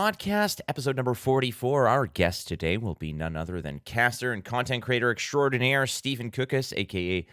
Podcast, episode number 44. Our guest today will be none other than caster and content creator extraordinaire Stephen Kukis, aka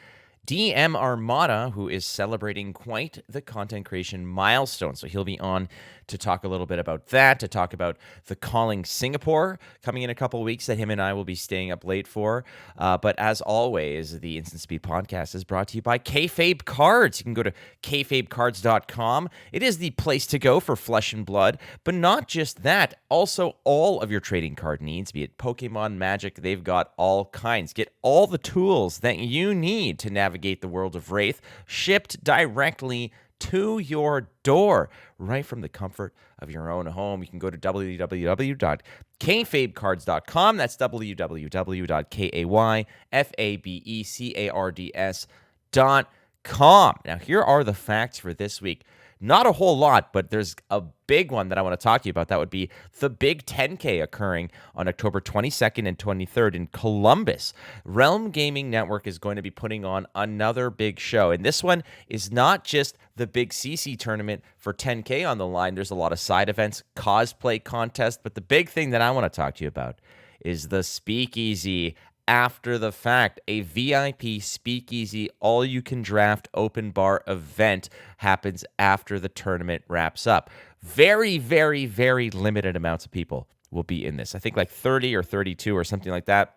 DMArmada, who is celebrating quite the content creation milestone. So he'll be on to talk a little bit about that, to talk about the Calling Singapore coming in a couple of weeks that him and I will be staying up late for. But as always, the Instant Speed Podcast is brought to you by FAB Cards. You can go to kfabcards.com. It is the place to go for flesh and blood, but not just that. Also, all of your trading card needs, be it Pokemon, Magic, they've got all kinds. Get all the tools that you need to navigate the world of Wraith shipped directly to your door, right from the comfort of your own home. You can go to www.kfabcards.com. That's www.kayfabecards.com. Now, here are the facts for this week. Not a whole lot, but there's a big one that I want to talk to you about. That would be the big 10K occurring on October 22nd and 23rd in Columbus. Realm Gaming Network is going to be putting on another big show. And this one is not just the big CC tournament for 10K on the line. There's a lot of side events, cosplay contest. But the big thing that I want to talk to you about is the Speakeasy after the fact. A VIP Speakeasy all-you-can-draft open bar event happens after the tournament wraps up. Very, very, very limited amounts of people will be in this. I think like 30 or 32 or something like that.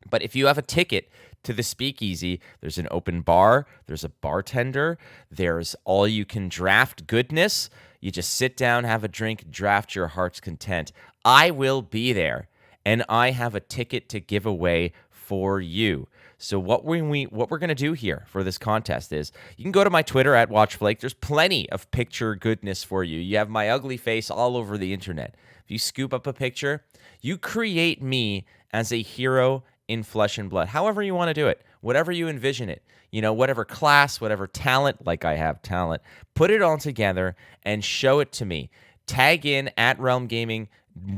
But if you have a ticket to the Speakeasy, there's an open bar, there's a bartender, there's all-you-can-draft goodness. You just sit down, have a drink, draft your heart's content. I will be there. And I have a ticket to give away for you. So what we're going to do here for this contest is you can go to my Twitter at WatchFlake. There's plenty of picture goodness for you. You have my ugly face all over the internet. If you scoop up a picture, you create me as a hero in flesh and blood. However you want to do it, whatever you envision it. You know, whatever class, whatever talent, like I have talent, put it all together and show it to me. Tag in at Realm Gaming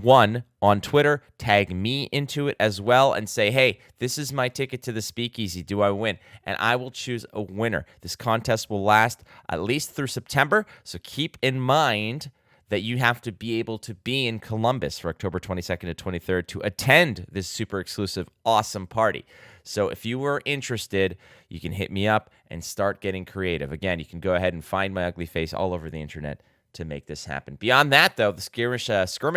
1 on Twitter, tag me into it as well, and say, hey, this is my ticket to the Speakeasy. Do I win? And I will choose a winner. This contest will last at least through September, so keep in mind that you have to be able to be in Columbus for October 22nd to 23rd to attend this super exclusive, awesome party. So if you were interested, you can hit me up and start getting creative. Again, you can go ahead and find my ugly face all over the internet to make this happen. Beyond that, though, the skirmish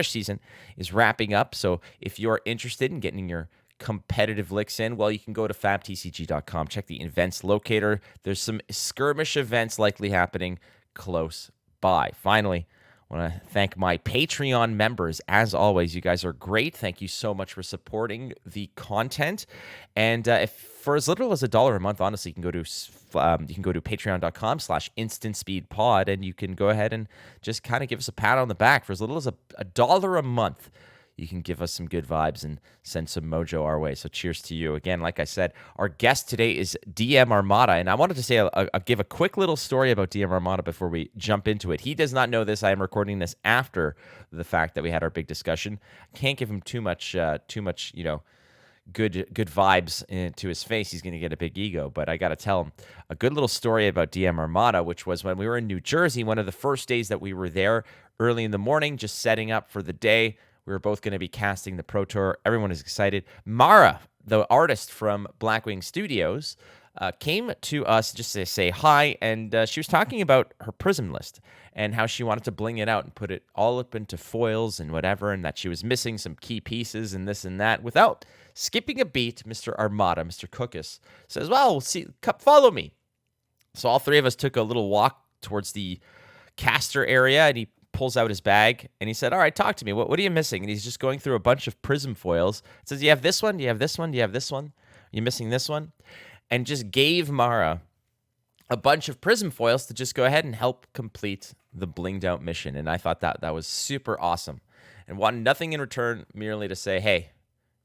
season is wrapping up. So if you're interested in getting your competitive licks in, well, you can go to fabtcg.com, check the events locator. There's some skirmish events likely happening close by. Finally, I want to thank my Patreon members. As always, you guys are great. Thank you so much for supporting the content. And if for as little as $1 a month, honestly, you can go to patreon.com/instantspeedpod, and you can go ahead and just kind of give us a pat on the back. For as little as $1 a month, you can give us some good vibes and send some mojo our way. So cheers to you. Again, like I said, our guest today is DMArmada, and I wanted to say, I'll give a quick little story about DMArmada before we jump into it. He does not know this. I am recording this after the fact that we had our big discussion. Can't give him too much, good vibes to his face. He's going to get a big ego, but I got to tell him a good little story about DMArmada, which was when we were in New Jersey, one of the first days that we were there early in the morning, just setting up for the day. We were both going to be casting the Pro Tour. Everyone is excited. Mara, the artist from Blackwing Studios, came to us just to say hi, and she was talking about her prism list and how she wanted to bling it out and put it all up into foils and whatever, and that she was missing some key pieces and this and that. Without skipping a beat, Mr. Armada, Mr. Kukis, says, well, see, follow me. So all three of us took a little walk towards the caster area, and he pulls out his bag, and he said, all right, talk to me. What are you missing? And he's just going through a bunch of prism foils. It says, you have this one? Do you have this one? Do you have this one? Are you missing this one? And just gave Mara a bunch of prism foils to just go ahead and help complete the blinged out mission. And I thought that was super awesome, and wanted nothing in return, merely to say, hey,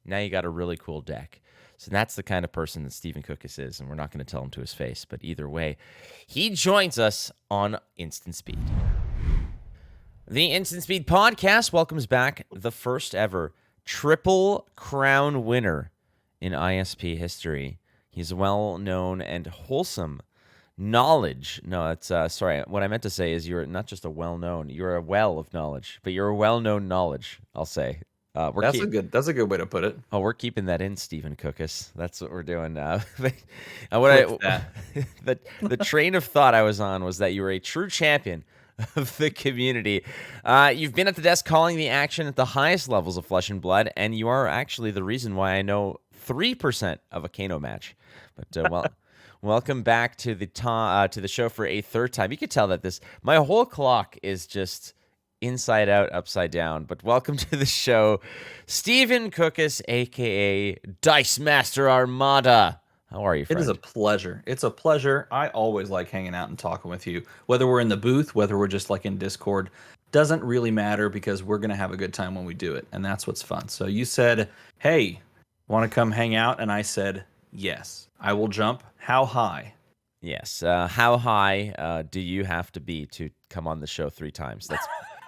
now you got a really cool deck. So that's the kind of person that Stephen Kukis is, and we're not going to tell him to his face. But either way, he joins us on Instant Speed. The Instant Speed Podcast welcomes back the first ever Triple Crown winner in ISP history. He's a well-known and wholesome knowledge. No, that's sorry. What I meant to say is you're not just a well-known. You're a well of knowledge, but you're a well-known knowledge. I'll say. We're That's a keep. good way to put it. Oh, we're keeping that in, Stephen Cookus. That's what we're doing. What Clip that. the train of thought I was on was that you were a true champion of the community. You've been at the desk calling the action at the highest levels of Flesh and Blood, and you are actually the reason why I know 3% of a Kano match. But welcome back to the show for a third time. You can tell that my whole clock is just inside out, upside down. But welcome to the show, Stephen Cookus, aka Dice Master Armada. How are you, friend? It is a pleasure. It's a pleasure. I always like hanging out and talking with you. Whether we're in the booth, whether we're just like in Discord, doesn't really matter because we're going to have a good time when we do it. And that's what's fun. So you said, hey, want to come hang out? And I said, yes, I will jump. How high? Yes. How high do you have to be to come on the show 3 times?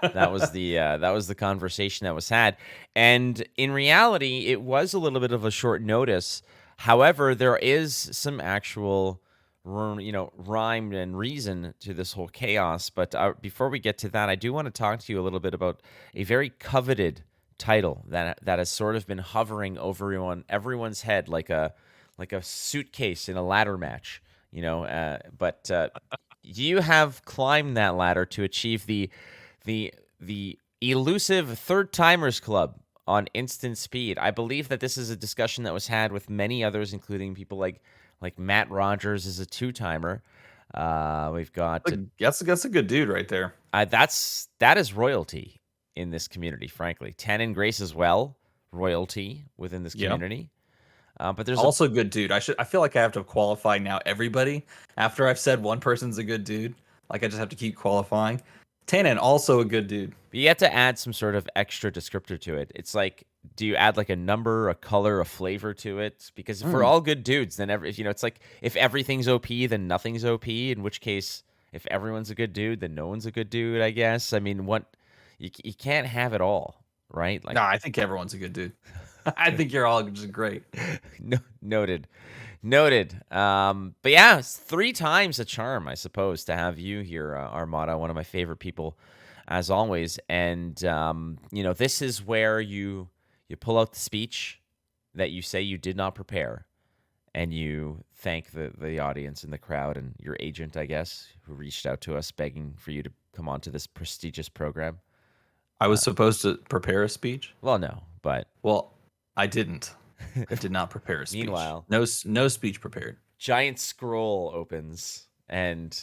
That was the conversation that was had. And in reality, it was a little bit of a short notice. However, there is some actual, rhyme and reason to this whole chaos. But before we get to that, I do want to talk to you a little bit about a very coveted title that has sort of been hovering over everyone's head like a suitcase in a ladder match. But you have climbed that ladder to achieve the elusive Third Timers Club on instant speed. I believe that this is a discussion that was had with many others, including people like Matt Rogers is a 2-timer. We've got that's a good dude right there. That is royalty in this community, frankly. Ten and Grace as well, royalty within this community. But there's also a good dude. I feel like I have to qualify now everybody after I've said one person's a good dude. Like I just have to keep qualifying. Tannen, also a good dude. But you have to add some sort of extra descriptor to it. It's like, do you add like a number, a color, a flavor to it? Because if we're all good dudes, then it's like if everything's OP, then nothing's OP. In which case, if everyone's a good dude, then no one's a good dude, I guess. I mean, you can't have it all, right? Like, no, I think everyone's a good dude. I think you're all just great. Noted. But yeah, it's 3 times a charm, I suppose, to have you here, Armada, one of my favorite people, as always. And this is where you pull out the speech that you say you did not prepare, and you thank the audience and the crowd and your agent, I guess, who reached out to us begging for you to come on to this prestigious program. I was supposed to prepare a speech? Well, no, but I didn't. I did not prepare a speech. Meanwhile, no speech prepared. Giant scroll opens and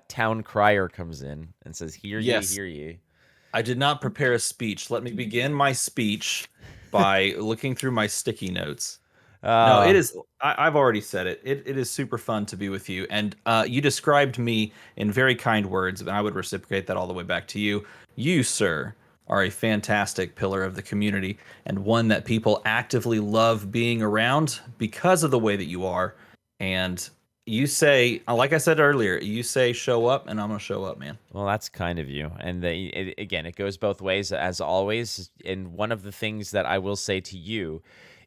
Town Crier comes in and says, "Hear ye, hear ye." I did not prepare a speech. Let me begin my speech by looking through my sticky notes. No, it is. I've already said it. It is super fun to be with you, and you described me in very kind words, and I would reciprocate that all the way back to you. You, sir, are a fantastic pillar of the community and one that people actively love being around because of the way that you are. And you say, like I said earlier, you say show up, and I'm going to show up, man. Well, that's kind of you. And again, it goes both ways as always. And one of the things that I will say to you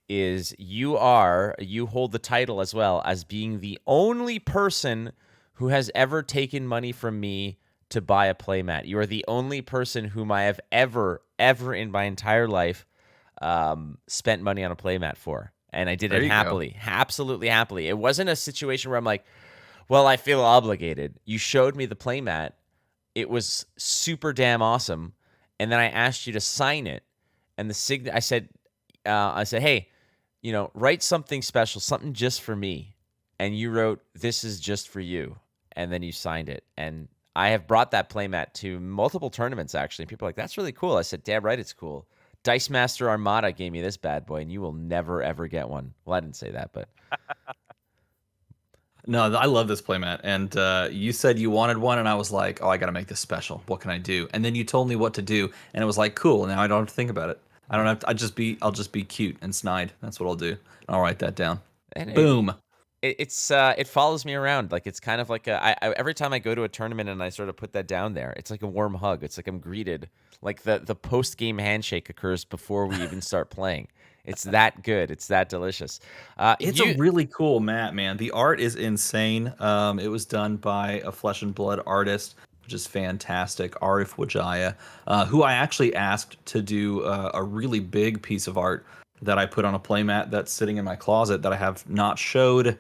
is you hold the title as well as being the only person who has ever taken money from me to buy a playmat. You are the only person whom I have ever in my entire life spent money on a playmat for. And I did it happily, absolutely happily. It wasn't a situation where I'm like, well, I feel obligated. You showed me the playmat. It was super damn awesome. And then I asked you to sign it. And I said, hey, write something special, something just for me. And you wrote, "This is just for you." And then you signed it. And I have brought that playmat to multiple tournaments, actually. And people are like, "That's really cool." I said, "Damn right, it's cool. Dice Master Armada gave me this bad boy, and you will never, ever get one." Well, I didn't say that, but... No, I love this playmat. And you said you wanted one, and I was like, oh, I got to make this special. What can I do? And then you told me what to do, and it was like, cool. Now I don't have to think about it. I don't have to, I'll just be cute and snide. That's what I'll do. I'll write that down. And boom. it follows me around. Like, it's kind of like every time I go to a tournament and I sort of put that down there, it's like a warm hug. It's like I'm greeted. Like the post game handshake occurs before we even start playing. It's that good. It's that delicious. It's a You really cool map, man. The art is insane. It was done by a Flesh and Blood artist, which is fantastic, Arif Wijaya, who I actually asked to do a really big piece of art that I put on a playmat that's sitting in my closet that I have not showed.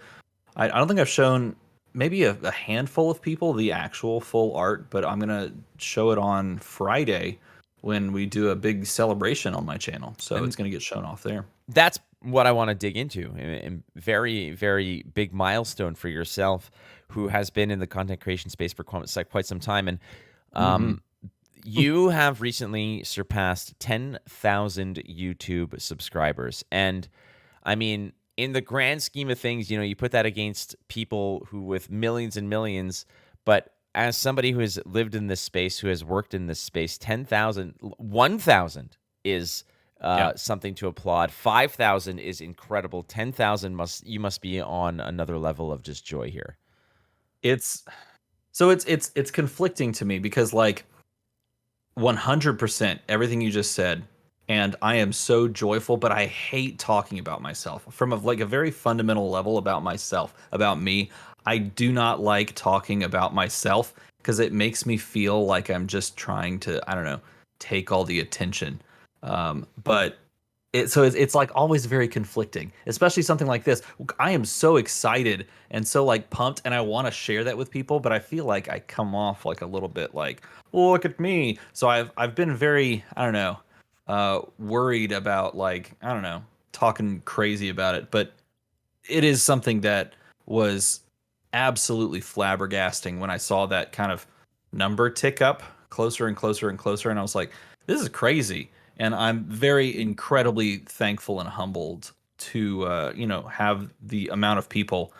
I don't think I've shown maybe a handful of people the actual full art, but I'm gonna show it on Friday when we do a big celebration on my channel. So and it's gonna get shown off there. that's what I want to dig into. And very, very big milestone for yourself, who has been in the content creation space for quite some time. And Hmm. you have recently surpassed 10,000 YouTube subscribers. And I mean, in the grand scheme of things, you put that against people who with millions and millions, but as somebody who has lived in this space, who has worked in this space, 10,000, 1,000 is Yeah. something to applaud. 5,000 is incredible. 10,000 you must be on another level of just joy here. It's it's conflicting to me because like 100% everything you just said, and I am so joyful, but I hate talking about myself from like a very fundamental level about myself, about me. I do not like talking about myself because it makes me feel like I'm just trying to, I don't know, take all the attention. But it's like always very conflicting, especially something like this. I am so excited and so like pumped, and I want to share that with people, but I feel like I come off like a little bit like, look at me. So I've been very, I don't know, worried about like, I don't know, talking crazy about it, but it is something that was absolutely flabbergasting when I saw that kind of number tick up closer and closer and closer, and I was like, this is crazy. And I'm very incredibly thankful and humbled to have the amount of people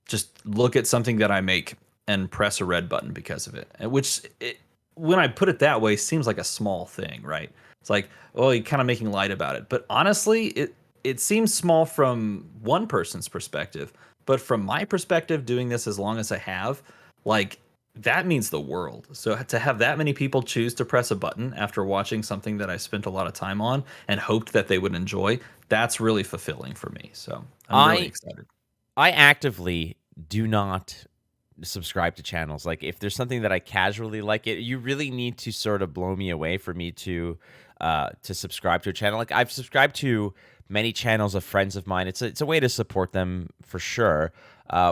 just look at something that I make and press a red button because of it. When I put it that way, seems like a small thing, right? It's like, oh, you're kind of making light about it. But honestly, it seems small from one person's perspective. But from my perspective, doing this as long as I have, like that means the world. So to have that many people choose to press a button after watching something that I spent a lot of time on and hoped that they would enjoy, that's really fulfilling for me. So I'm really I excited. I actively do not subscribe to channels. Like, if there's something that I casually like, you really need to sort of blow me away for me to subscribe to a channel. Like, I've subscribed to many channels of friends of mine. It's a way to support them for sure.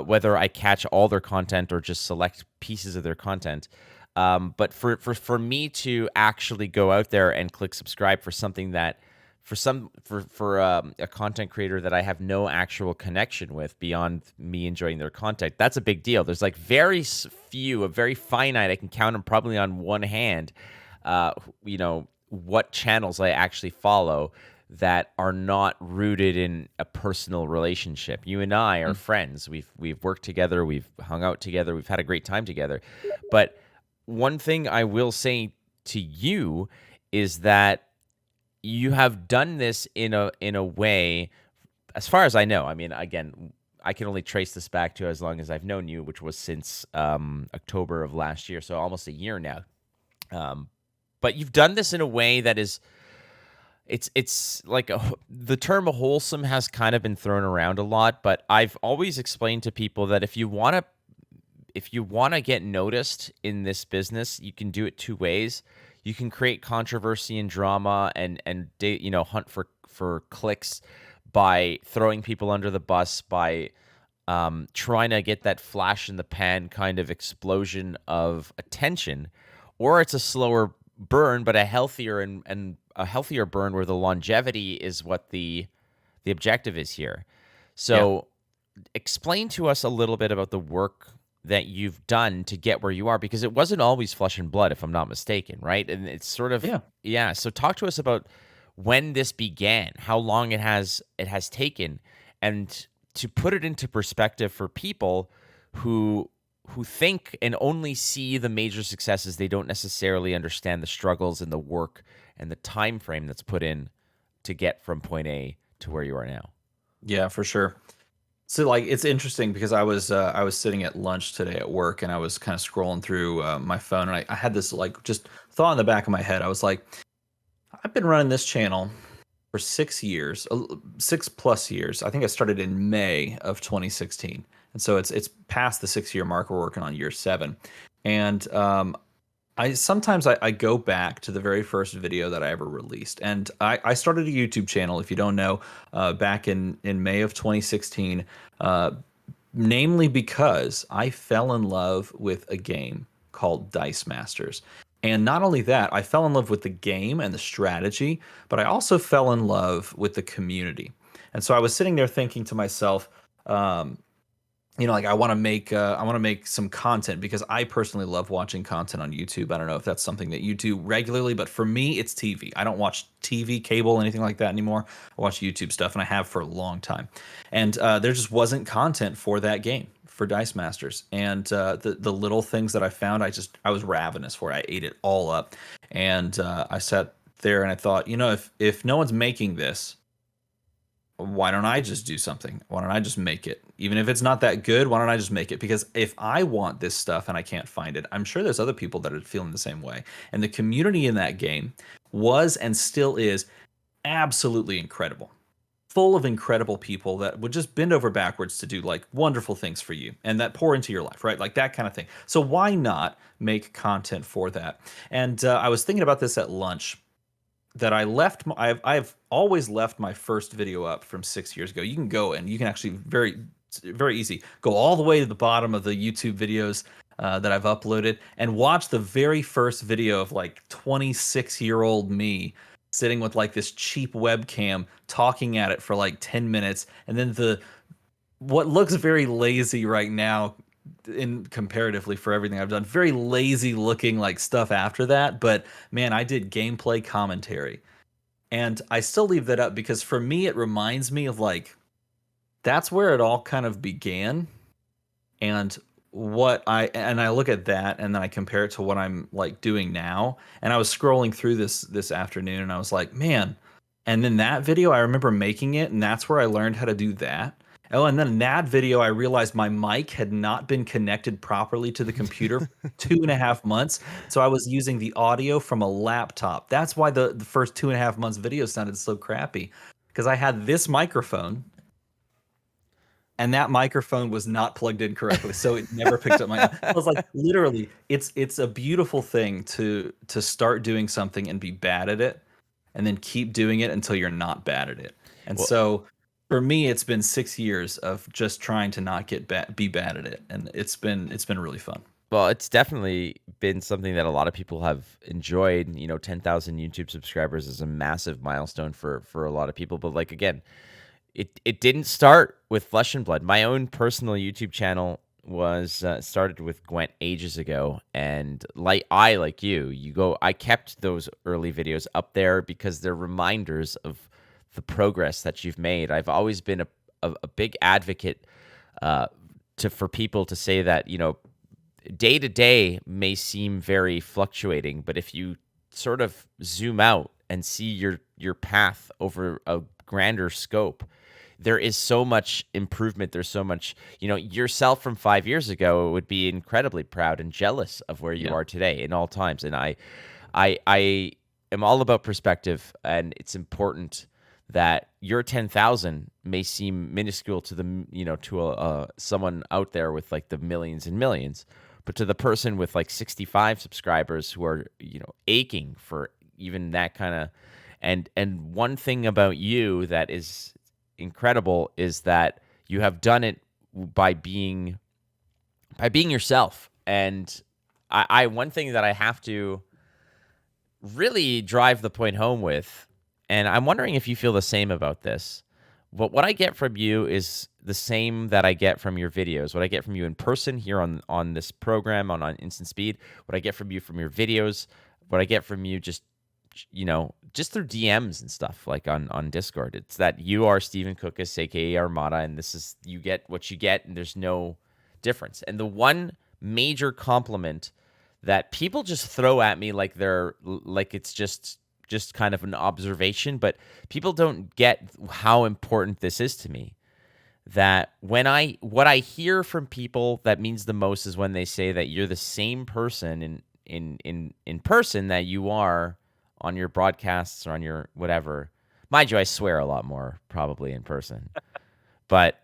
Whether I catch all their content or just select pieces of their content. But for me to actually go out there and click subscribe for something that for a content creator that I have no actual connection with beyond me enjoying their content, that's a big deal. There's like few, a very finite. I can count them probably on one hand. What channels I actually follow that are not rooted in a personal relationship. You and I are friends. We've worked together. We've hung out together. We've had a great time together. But one thing I will say to you is that you have done this in a way, as far as I know. I mean, again, I can only trace this back to as long as I've known you, which was since October of last year, so almost a year now. But you've done this in a way that is, it's like the term wholesome has kind of been thrown around a lot, but I've always explained to people that if you want to get noticed in this business, you can do it two ways. You can create controversy and drama and hunt for clicks by throwing people under the bus, by trying to get that flash in the pan kind of explosion of attention, or it's a slower burn but a healthier and a healthier burn where the longevity is what the objective is here. Yeah. So explain to us a little bit about the work that you've done to get where you are, because it wasn't always flesh and blood, if I'm not mistaken, right? And it's sort of, Yeah. yeah. So talk to us about when this began, how long it has taken, and to put it into perspective for people who think and only see the major successes. They don't necessarily understand the struggles and the work and the time frame that's put in to get from point A to where you are now. Yeah, for sure. So like it's interesting because I was sitting at lunch today at work and I was kind of scrolling through my phone and I had this like just thought in the back of my head. I was like, I've been running this channel for 6 years, 6+ years. I think I started in May of 2016, and so it's past the 6 year mark. We're working on year 7, and I sometimes I go back to the very first video that I ever released, and I started a YouTube channel. If you don't know, back in May of 2016, uh, namely because I fell in love with a game called Dice Masters. And not only that, I fell in love with the game and the strategy, but I also fell in love with the community. And so I was sitting there thinking to myself, um, like I want to make some content because I personally love watching content on YouTube. I don't know if that's something that you do regularly, but for me, it's TV. I don't watch TV, cable, anything like that anymore. I watch YouTube stuff, and I have for a long time. And there just wasn't content for that game for Dice Masters, and the little things that I found, I was ravenous for it. I ate it all up, and I sat there and I thought, if no one's making this, why don't I just do something? Why don't I just make it? Even if it's not that good, why don't I just make it? Because if I want this stuff and I can't find it, I'm sure there's other people that are feeling the same way. And the community in that game was and still is absolutely incredible. Full of incredible people that would just bend over backwards to do like wonderful things for you and that pour into your life, right? Like that kind of thing. So why not make content for that? And I was thinking about this at lunch that I left. I've always left my first video up from 6 years ago. You can go and you can actually very easy go all the way to the bottom of the YouTube videos that I've uploaded and watch the very first video of like 26-year-old me sitting with like this cheap webcam talking at it for like 10 minutes, and then the what looks very lazy right now in comparatively for everything I've done, very lazy looking like stuff after that. But man, I did gameplay commentary, and I still leave that up because for me it reminds me of like that's where it all kind of began. And I look at that and then I compare it to what I'm like doing now. And I was scrolling through this afternoon and I was like, man. And then that video, I remember making it, and that's where I learned how to do that. Oh, and then in that video, I realized my mic had not been connected properly to the computer for 2.5 months. So I was using the audio from a laptop. That's why the first 2.5 months video sounded so crappy, because I had this microphone and that microphone was not plugged in correctly, so it never picked up my. I was like, literally, it's a beautiful thing to start doing something and be bad at it, and then keep doing it until you're not bad at it. And Well, so, for me, it's been 6 years of just trying to not be bad at it, and it's been really fun. Well, it's definitely been something that a lot of people have enjoyed. 10,000 YouTube subscribers is a massive milestone for a lot of people. But like again, it didn't start with Flesh and Blood. My own personal YouTube channel was started with Gwent ages ago, and like you, I kept those early videos up there because they're reminders of the progress that you've made. I've always been a big advocate for people to say that day to day may seem very fluctuating, but if you sort of zoom out and see your path over a grander scope, there is so much improvement. There's so much, yourself from 5 years ago would be incredibly proud and jealous of where you Yeah. are today in all times. And I am all about perspective, and it's important that your 10,000 may seem minuscule to to someone out there with like the millions and millions, but to the person with like 65 subscribers who are, aching for even that kind of, and one thing about you that is incredible is that you have done it by being yourself. And I one thing that I have to really drive the point home with, and I'm wondering if you feel the same about this. What I get from you is the same that I get from your videos. What I get from you in person here on this program on Instant Speed. What I get from you from your videos. What I get from you just through DMs and stuff like on Discord. It's that you are Stephen Cookus, aka Armada, and this is, you get what you get, and there's no difference. And the one major compliment that people just throw at me like it's just kind of an observation, but people don't get how important this is to me. that what I hear from people that means the most is when they say that you're the same person in person that you are on your broadcasts or on your whatever. Mind you, I swear a lot more probably in person. But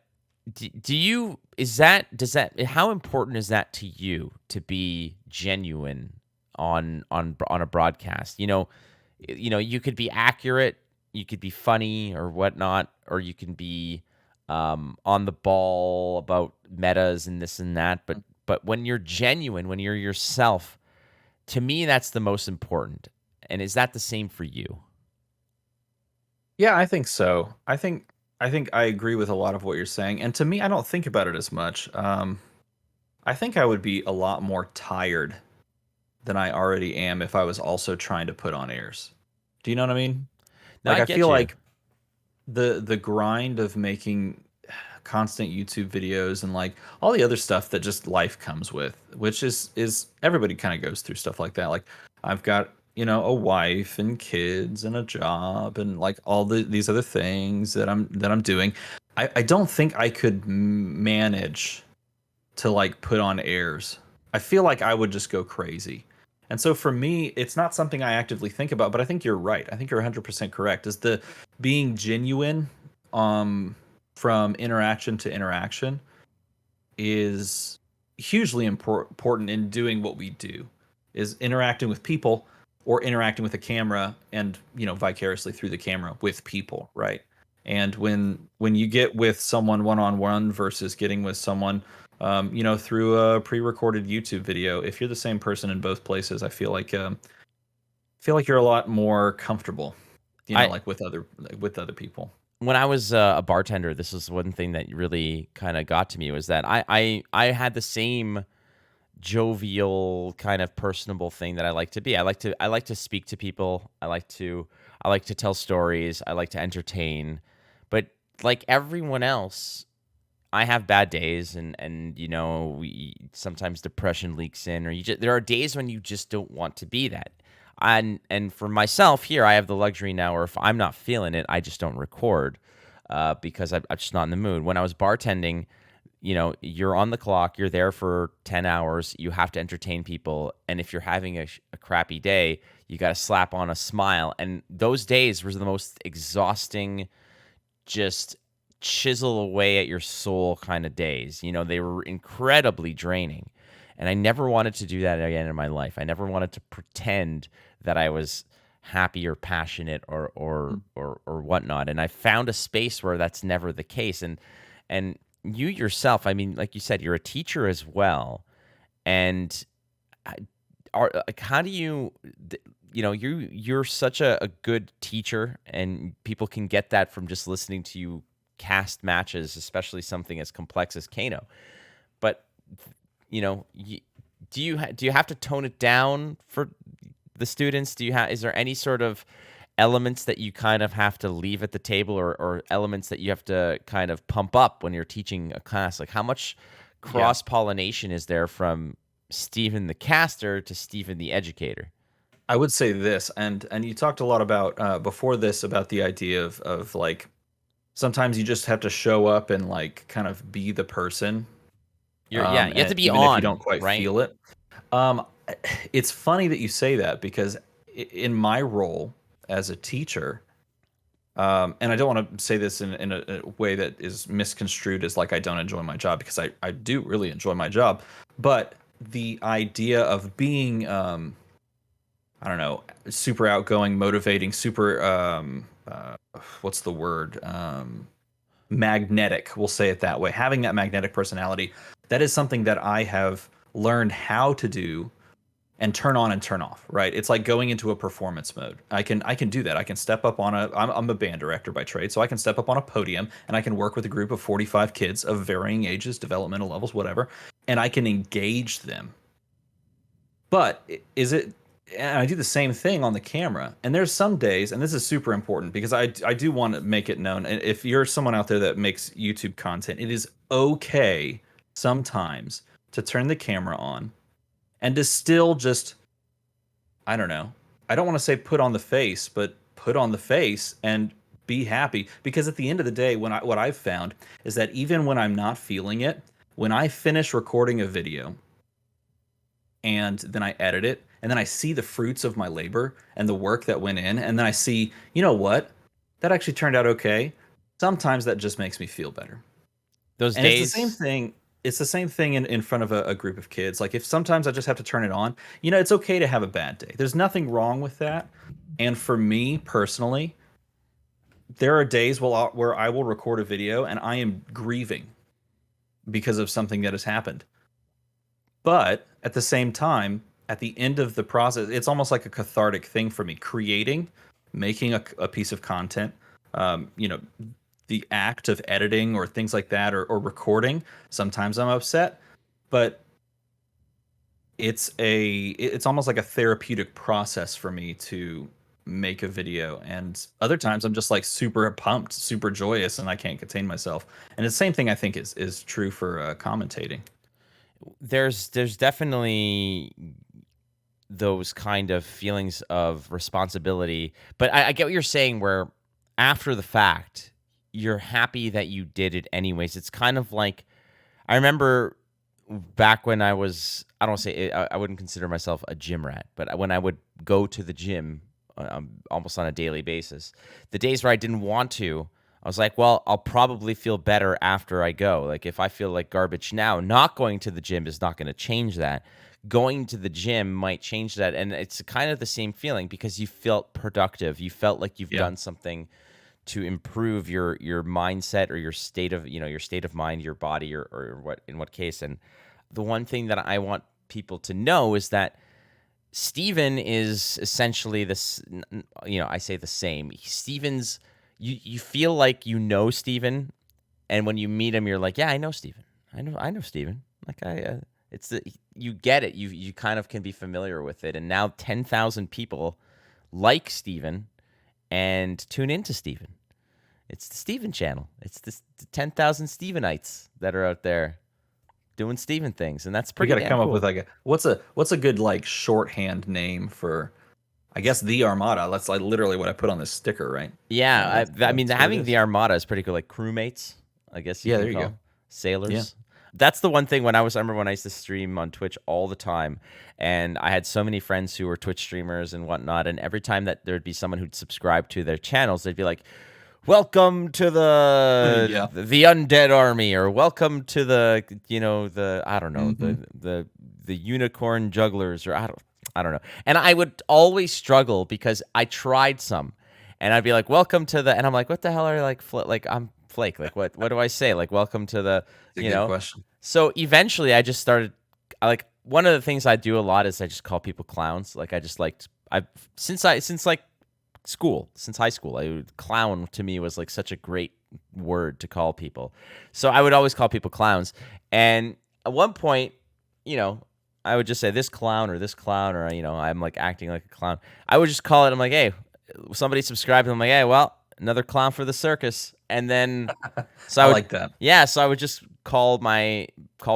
do you does that how important is that to you to be genuine on a broadcast? You could be accurate, you could be funny or whatnot, or you can be on the ball about metas and this and that. But when you're genuine, when you're yourself, to me that's the most important. And is that the same for you? Yeah, I think so. I think I agree with a lot of what you're saying, and to me, I don't think about it as much. I think I would be a lot more tired than I already am if I was also trying to put on airs. Do you know what I mean? No, Like I I get feel you. like the grind of making constant YouTube videos and like all the other stuff that just life comes with, which is everybody kind of goes through stuff like that. Like I've got, a wife and kids and a job and like all these other things that I'm doing. I don't think I could manage to like put on airs. I feel like I would just go crazy. And so for me, it's not something I actively think about, but I think you're right. I think you're 100% correct. Is the being genuine from interaction to interaction is hugely important in doing what we do. Is interacting with people or interacting with a camera and, vicariously through the camera with people, right? And when you get with someone one-on-one versus getting with someone through a pre-recorded YouTube video. If you're the same person in both places, I feel like you're a lot more comfortable, I like with other people. When I was a bartender, this was one thing that really kind of got to me was that I had the same jovial kind of personable thing that I like to be. I like to speak to people. I like to tell stories. I like to entertain. But like everyone else, I have bad days and we sometimes depression leaks in or there are days when you just don't want to be that. And for myself here, I have the luxury now where if I'm not feeling it, I just don't record because I'm just not in the mood. When I was bartending, you're on the clock, you're there for 10 hours, you have to entertain people. And if you're having a crappy day, you got to slap on a smile. And those days were the most exhausting, just chisel away at your soul kind of days. They were incredibly draining. And I never wanted to do that again in my life. I never wanted to pretend that I was happy or passionate or whatnot. And I found a space where that's never the case. And you yourself, I mean, like you said, you're a teacher as well. And like, how do you're such a good teacher, and people can get that from just listening to you cast matches, especially something as complex as Kano. But do you have to tone it down for the students? Is there any sort of elements that you kind of have to leave at the table, or elements that you have to kind of pump up when you're teaching a class? Like how much Yeah. cross pollination is there from Stephen the caster to Stephen the educator? I would say this, and you talked a lot about before this about the idea of like sometimes you just have to show up and like kind of be the person, Yeah, you have to be even if you don't on, quite right? feel it. Um, it's funny that you say that because in my role as a teacher, and I don't want to say this in a way that is misconstrued as like I don't enjoy my job, because I do really enjoy my job, but the idea of being I don't know, super outgoing, motivating, super what's the word? Magnetic, we'll say it that way. Having that magnetic personality, that is something that I have learned how to do and turn on and turn off, right? It's like going into a performance mode. I can do that. I can step up on I'm a band director by trade, so I can step up on a podium and I can work with a group of 45 kids of varying ages, developmental levels, whatever, and I can engage them. But is it, and I do the same thing on the camera. And there's some days, and this is super important because I do want to make it known. And if you're someone out there that makes YouTube content, it is okay sometimes to turn the camera on and to still just, I don't know. I don't want to say put on the face, but put on the face and be happy, because at the end of the day, what I've found is that even when I'm not feeling it, when I finish recording a video and then I edit it and then I see the fruits of my labor and the work that went in, and then I see, you know what, that actually turned out okay. Sometimes that just makes me feel better. Those And it's the same days. thing. It's the same thing in front of a group of kids. Like, if sometimes I just have to turn it on, you know, it's okay to have a bad day. There's nothing wrong with that. And for me personally, there are days where I will record a video and I am grieving because of something that has happened. But at the same time, at the end of the process, it's almost like a cathartic thing for me. Creating, making a piece of content, you know, the act of editing or things like that, or recording. Sometimes I'm upset, but it's almost like a therapeutic process for me to make a video. And other times I'm just like super pumped, super joyous, and I can't contain myself. And the same thing I think is true for commentating. There's definitely those kind of feelings of responsibility, but I get what you're saying, where after the fact you're happy that you did it anyways. It's kind of like, I remember back when I was, I don't say, I wouldn't consider myself a gym rat, but when I would go to the gym almost on a daily basis, the days where I didn't want to, I was like, well, I'll probably feel better after I go. Like, if I feel like garbage now, not going to the gym is not going to change that. Going to the gym might change that. And it's kind of the same feeling, because you felt productive. You felt like you've Yeah. done something to improve your mindset, or your state of, your state of mind, your body, or what, in what case. And the one thing that I want people to know is that Steven is essentially this, I say the same. Steven's, you feel like you know Steven, and when you meet him, you're like, yeah, I know Steven. I know Steven. Like, you get it. You kind of can be familiar with it. And now 10,000 people like Steven and tune into Steven. It's the Steven channel. It's the 10,000 Stevenites that are out there doing Steven things, and that's pretty. We got to come cool. up with like what's a good like shorthand name for, I guess, the Armada. That's like literally what I put on this sticker, right? Yeah, I mean, having the Armada. Armada is pretty cool. Like crewmates, I guess you Yeah, can there you call go. sailors. Yeah. That's the one thing I remember when I used to stream on Twitch all the time, and I had so many friends who were Twitch streamers and whatnot, and every time that there'd be someone who'd subscribe to their channels, they'd be like, welcome to Yeah. the undead army, or welcome to the, the, I don't know, the unicorn jugglers, or I don't know. And I would always struggle because I tried some, and I'd be like, welcome to the, and I'm like, what the hell are like I'm Flake, like what do I say, like welcome to the, It's a good question. So eventually I just started, like, one of the things I do a lot is I just call people clowns. Like, I just liked, since high school, clown to me was like such a great word to call people. So I would always call people clowns. And at one point, I would just say this clown, or, I'm like acting like a clown. I would just call it, I'm like, hey, somebody subscribed. And I'm like, hey, well, another clown for the circus. And then, so I like that. Yeah. So I would just call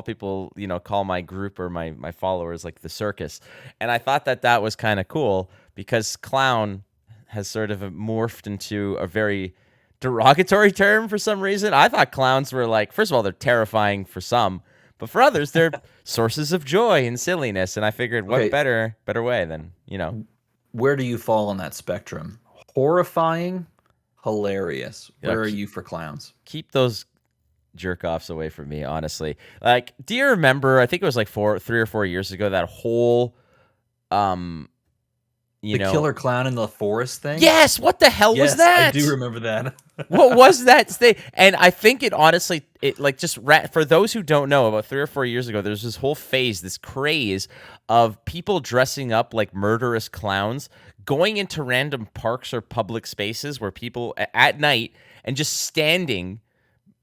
people, call my group or my followers like the circus. And I thought that was kind of cool, because clown has sort of morphed into a very derogatory term for some reason. I thought clowns were like, first of all, they're terrifying for some, but for others, they're sources of joy and silliness. And I figured, what better way than, Where do you fall on that spectrum? Horrifying, hilarious. Where are you for clowns? Keep those jerk offs away from me, honestly. Like, do you remember, I think it was like 3 or 4 years ago, that whole the killer clown in the forest thing? Yes, what the hell was that? I do remember that. What was that thing? And I think it honestly, for those who don't know, about 3 or 4 years ago, there's this whole phase, this craze of people dressing up like murderous clowns, going into random parks or public spaces where people at night, and just standing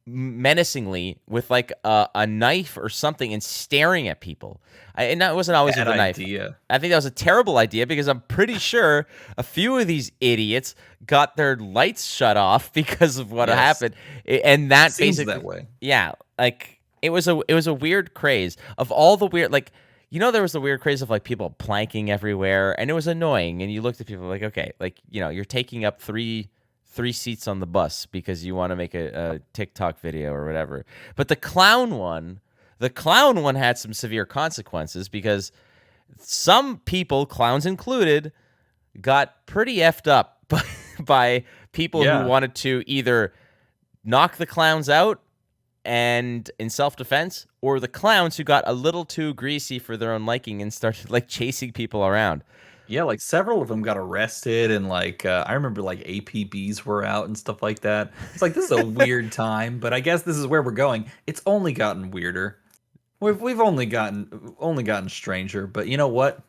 menacingly with like a knife or something and staring at people. And that wasn't always with a knife. I think that was a terrible idea, because I'm pretty sure a few of these idiots got their lights shut off because of what happened. And that seems basically that way. Yeah, like it was a weird craze of all the weird, like, there was the weird craze of like people planking everywhere, and it was annoying. And you looked at people like, okay, like, you're taking up three 3 seats on the bus because you want to make a TikTok video or whatever. But the clown one had some severe consequences because some people, clowns included, got pretty effed up by people who wanted to either knock the clowns out and in self-defense, or the clowns who got a little too greasy for their own liking and started like chasing people around. Yeah, like several of them got arrested, and like I remember like APBs were out and stuff like that. It's like, this is a weird time, but I guess this is where we're going. It's only gotten weirder. We've only gotten stranger, but you know what?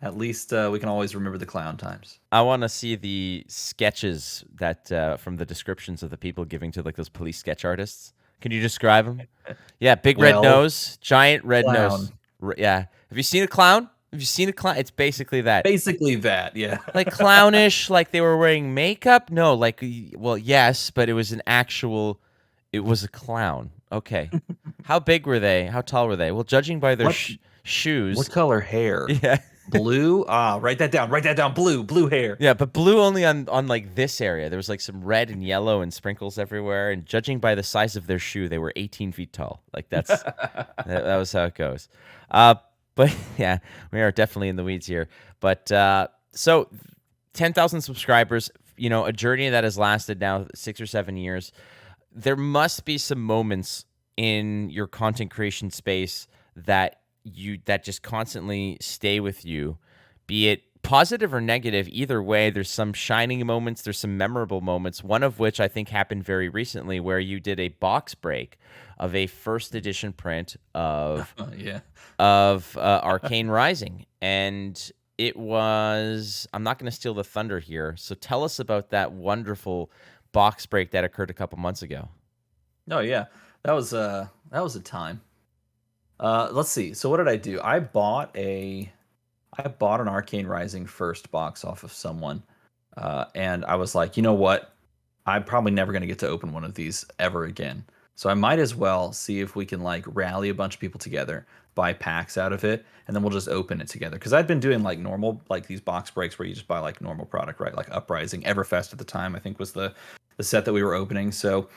At least we can always remember the clown times. I want to see the sketches that from the descriptions of the people giving to like those police sketch artists. Can you describe them? Yeah, big red nose, giant red nose. Yeah. Have you seen a clown? Have you seen a clown? It's basically that. Basically that, yeah. Like clownish, like they were wearing makeup? No, like, well, yes, but it was it was a clown. Okay. How big were they? How tall were they? Well, judging by their shoes. What color hair? Yeah. Blue? Write that down. Write that down. Blue hair. Yeah, but blue only on like this area. There was like some red and yellow and sprinkles everywhere. And judging by the size of their shoe, they were 18 feet tall. Like that was how it goes. But yeah, we are definitely in the weeds here. But so 10,000 subscribers, you know, a journey that has lasted now 6 or 7 years. There must be some moments in your content creation space that just constantly stay with you, be it positive or negative. Either way, there's some shining moments, there's some memorable moments, one of which I think happened very recently, where you did a box break of a first edition print of Arcane Rising. And it was, I'm not going to steal the thunder here, so tell us about that wonderful box break that occurred a couple months ago. Oh yeah, that was a time. Let's see. So what did I do? I bought an Arcane Rising first box off of someone, and I was like, you know what? I'm probably never going to get to open one of these ever again. So I might as well see if we can like rally a bunch of people together, buy packs out of it, and then we'll just open it together. Because I'd been doing like normal, like these box breaks where you just buy like normal product, right? Like Uprising, Everfest at the time, I think was the set that we were opening. So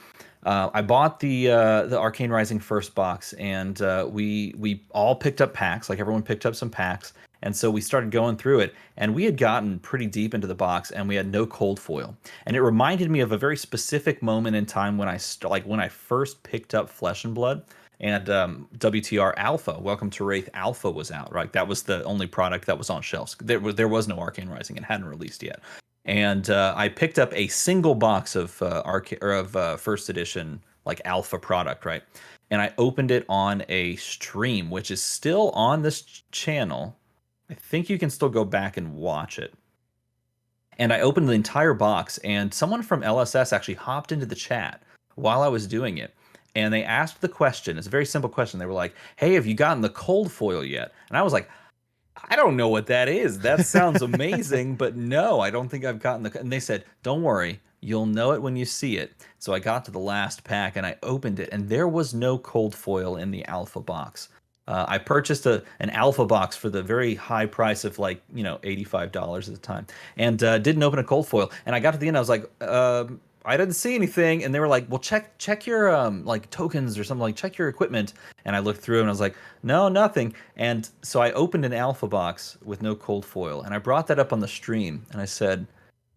I bought the Arcane Rising first box, and we all picked up packs. Like everyone picked up some packs, and so we started going through it. And we had gotten pretty deep into the box, and we had no cold foil. And it reminded me of a very specific moment in time when I first picked up Flesh and Blood, and WTR Alpha, Welcome to Wraith Alpha, was out. Right, that was the only product that was on shelves. There was no Arcane Rising; it hadn't released yet. And I picked up a single box of first edition like alpha product, right? And I opened it on a stream, which is still on this channel. I think you can still go back and watch it. And I opened the entire box, and someone from LSS actually hopped into the chat while I was doing it. And they asked the question. It's a very simple question. They were like, "Hey, have you gotten the cold foil yet?" And I was like, I don't know what that is. That sounds amazing, but no, I don't think I've gotten the... And they said, don't worry, you'll know it when you see it. So I got to the last pack, and I opened it, and there was no cold foil in the alpha box. I purchased an alpha box for the very high price of like, you know, $85 at the time, and didn't open a cold foil. And I got to the end, I was like, I didn't see anything. And they were like, well, check your like tokens or something, like check your equipment. And I looked through and I was like, no, nothing. And so I opened an alpha box with no cold foil, and I brought that up on the stream, and I said,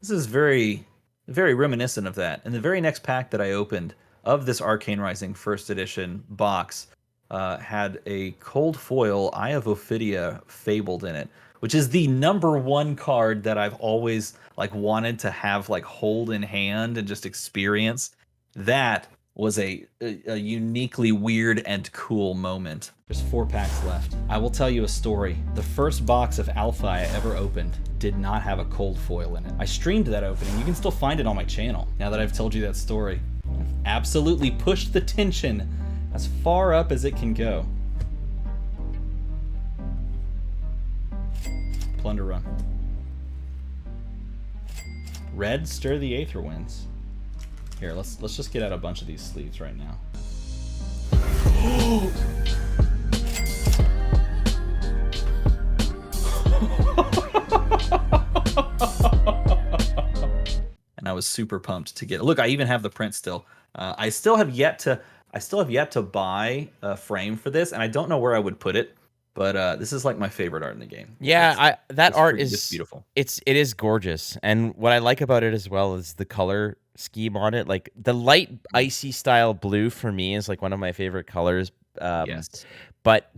this is very, very reminiscent of that. And the very next pack that I opened of this Arcane Rising first edition box had a cold foil Eye of Ophidia fabled in it, which is the #1 card that I've always like wanted to have like hold in hand and just experience. That was a uniquely weird and cool moment. There's 4 packs left. I will tell you a story. The first box of Alpha I ever opened did not have a cold foil in it. I streamed that opening. You can still find it on my channel. Now that I've told you that story, I've absolutely pushed the tension as far up as it can go. Plunder run. Red, Stir the Aether Winds. Here, let's just get out a bunch of these sleeves right now. And I was was super pumped to get it. Look, I even have the print still. I still have yet to buy a frame for this, and I don't know where I would put it. But this is like my favorite art in the game. Yeah, that art is beautiful. It is gorgeous, and what I like about it as well is the color scheme on it. Like the light icy style blue for me is like one of my favorite colors. Yes, but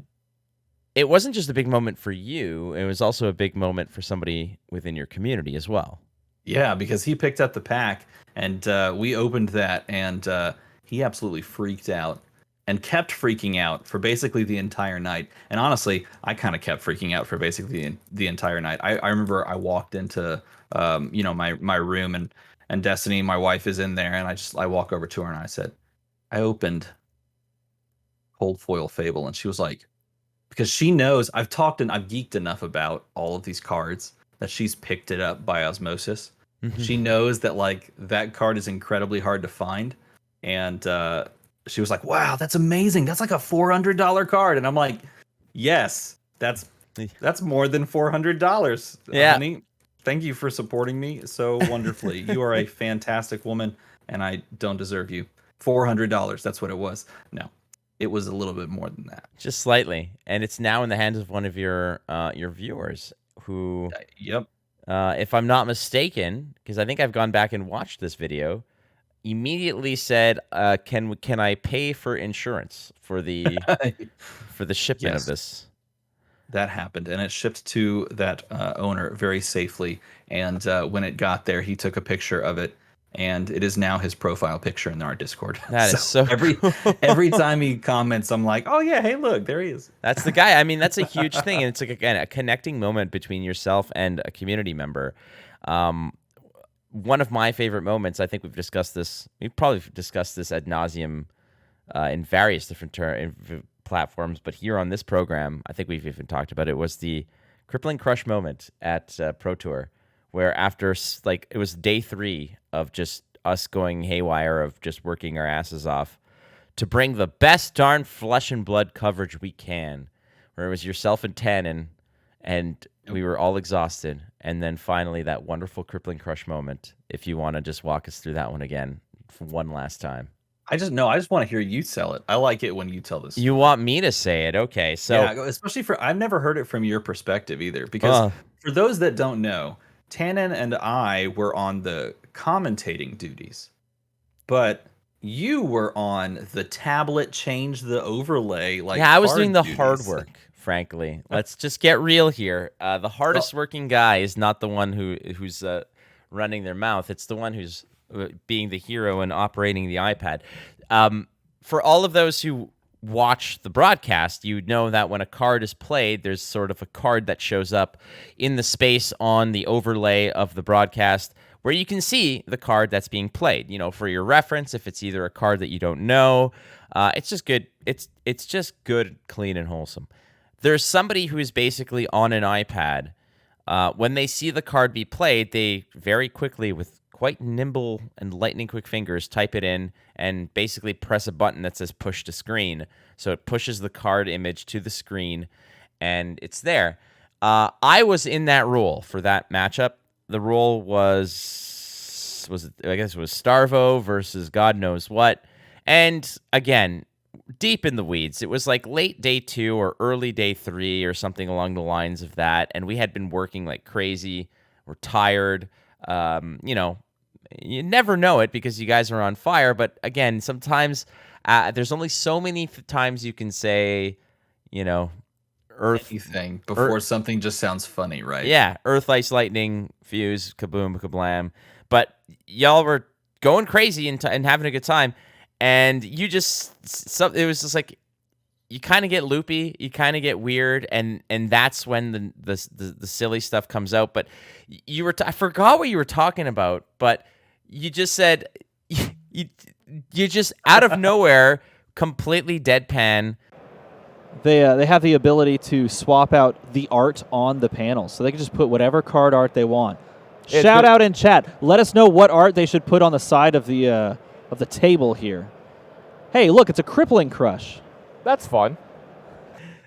it wasn't just a big moment for you; it was also a big moment for somebody within your community as well. Yeah, because he picked up the pack, and we opened that, and he absolutely freaked out. And kept freaking out for basically the entire night. And honestly, I kind of kept freaking out for basically the entire night. I remember I walked into my room, and Destiny, my wife, is in there, and I walk over to her and I said, I opened Cold Foil Fable, and she was like, because she knows I've geeked enough about all of these cards that she's picked it up by osmosis. She knows that like that card is incredibly hard to find, and she was like, wow, that's amazing. That's like a $400 card. And I'm like, yes, that's more than $400. Yeah. Honey, thank you for supporting me so wonderfully. You are a fantastic woman, and I don't deserve you. $400, that's what it was. No, it was a little bit more than that. Just slightly. And it's now in the hands of one of your viewers who, yep. If I'm not mistaken, because I think I've gone back and watched this video, immediately said, "Can I pay for insurance for the shipment of this?" That happened, and it shipped to that owner very safely. And when it got there, he took a picture of it, and it is now his profile picture in our Discord. That is so every time he comments, I'm like, "Oh yeah, hey look, there he is." That's the guy. I mean, that's a huge thing, and it's like again a connecting moment between yourself and a community member. One of my favorite moments, I think we've probably discussed this ad nauseum in various different platforms, but here on this program, I think we've even talked about it, was the crippling crush moment at Pro Tour, where after like it was day 3 of just us going haywire, of just working our asses off to bring the best darn flesh and blood coverage we can, where it was yourself and Tannen, and we were all exhausted. And then finally, that wonderful crippling crush moment. If you want to just walk us through that one again for one last time. I just want to hear you tell it. I like it when you tell this. You want me to say it? Okay. So yeah, especially I've never heard it from your perspective either. Because for those that don't know, Tannen and I were on the commentating duties, but you were on the tablet, change the overlay. Like, yeah, I was doing the hard work. Frankly, let's just get real here. The hardest working guy is not the one who's running their mouth. It's the one who's being the hero and operating the iPad. For all of those who watch the broadcast, you know that when a card is played, there's sort of a card that shows up in the space on the overlay of the broadcast where you can see the card that's being played. You know, for your reference, if it's either a card that you don't know, it's just good. It's just good, clean, and wholesome. There's somebody who is basically on an iPad. When they see the card be played, they very quickly, with quite nimble and lightning quick fingers, type it in and basically press a button that says push to screen. So it pushes the card image to the screen, and it's there. I was in that role for that matchup. The role was I guess it was Starvo versus God knows what. And again, deep in the weeds. It was like late day 2 or early day 3 or something along the lines of that. And we had been working like crazy. We're tired. You never know it because you guys are on fire. But again, sometimes there's only so many times you can say, Earth. Anything before something just sounds funny, right? Yeah. Earth, ice, lightning, fuse, kaboom, kablam. But y'all were going crazy and having a good time. And it was just like, you kind of get loopy, you kind of get weird, and that's when the silly stuff comes out. But I forgot what you were talking about, but you just said, you just out of nowhere, completely deadpan. They have the ability to swap out the art on the panel, so they can just put whatever card art they want. Shout out in chat. Let us know what art they should put on the side of the table here. Hey, look, it's a crippling crush. That's fun.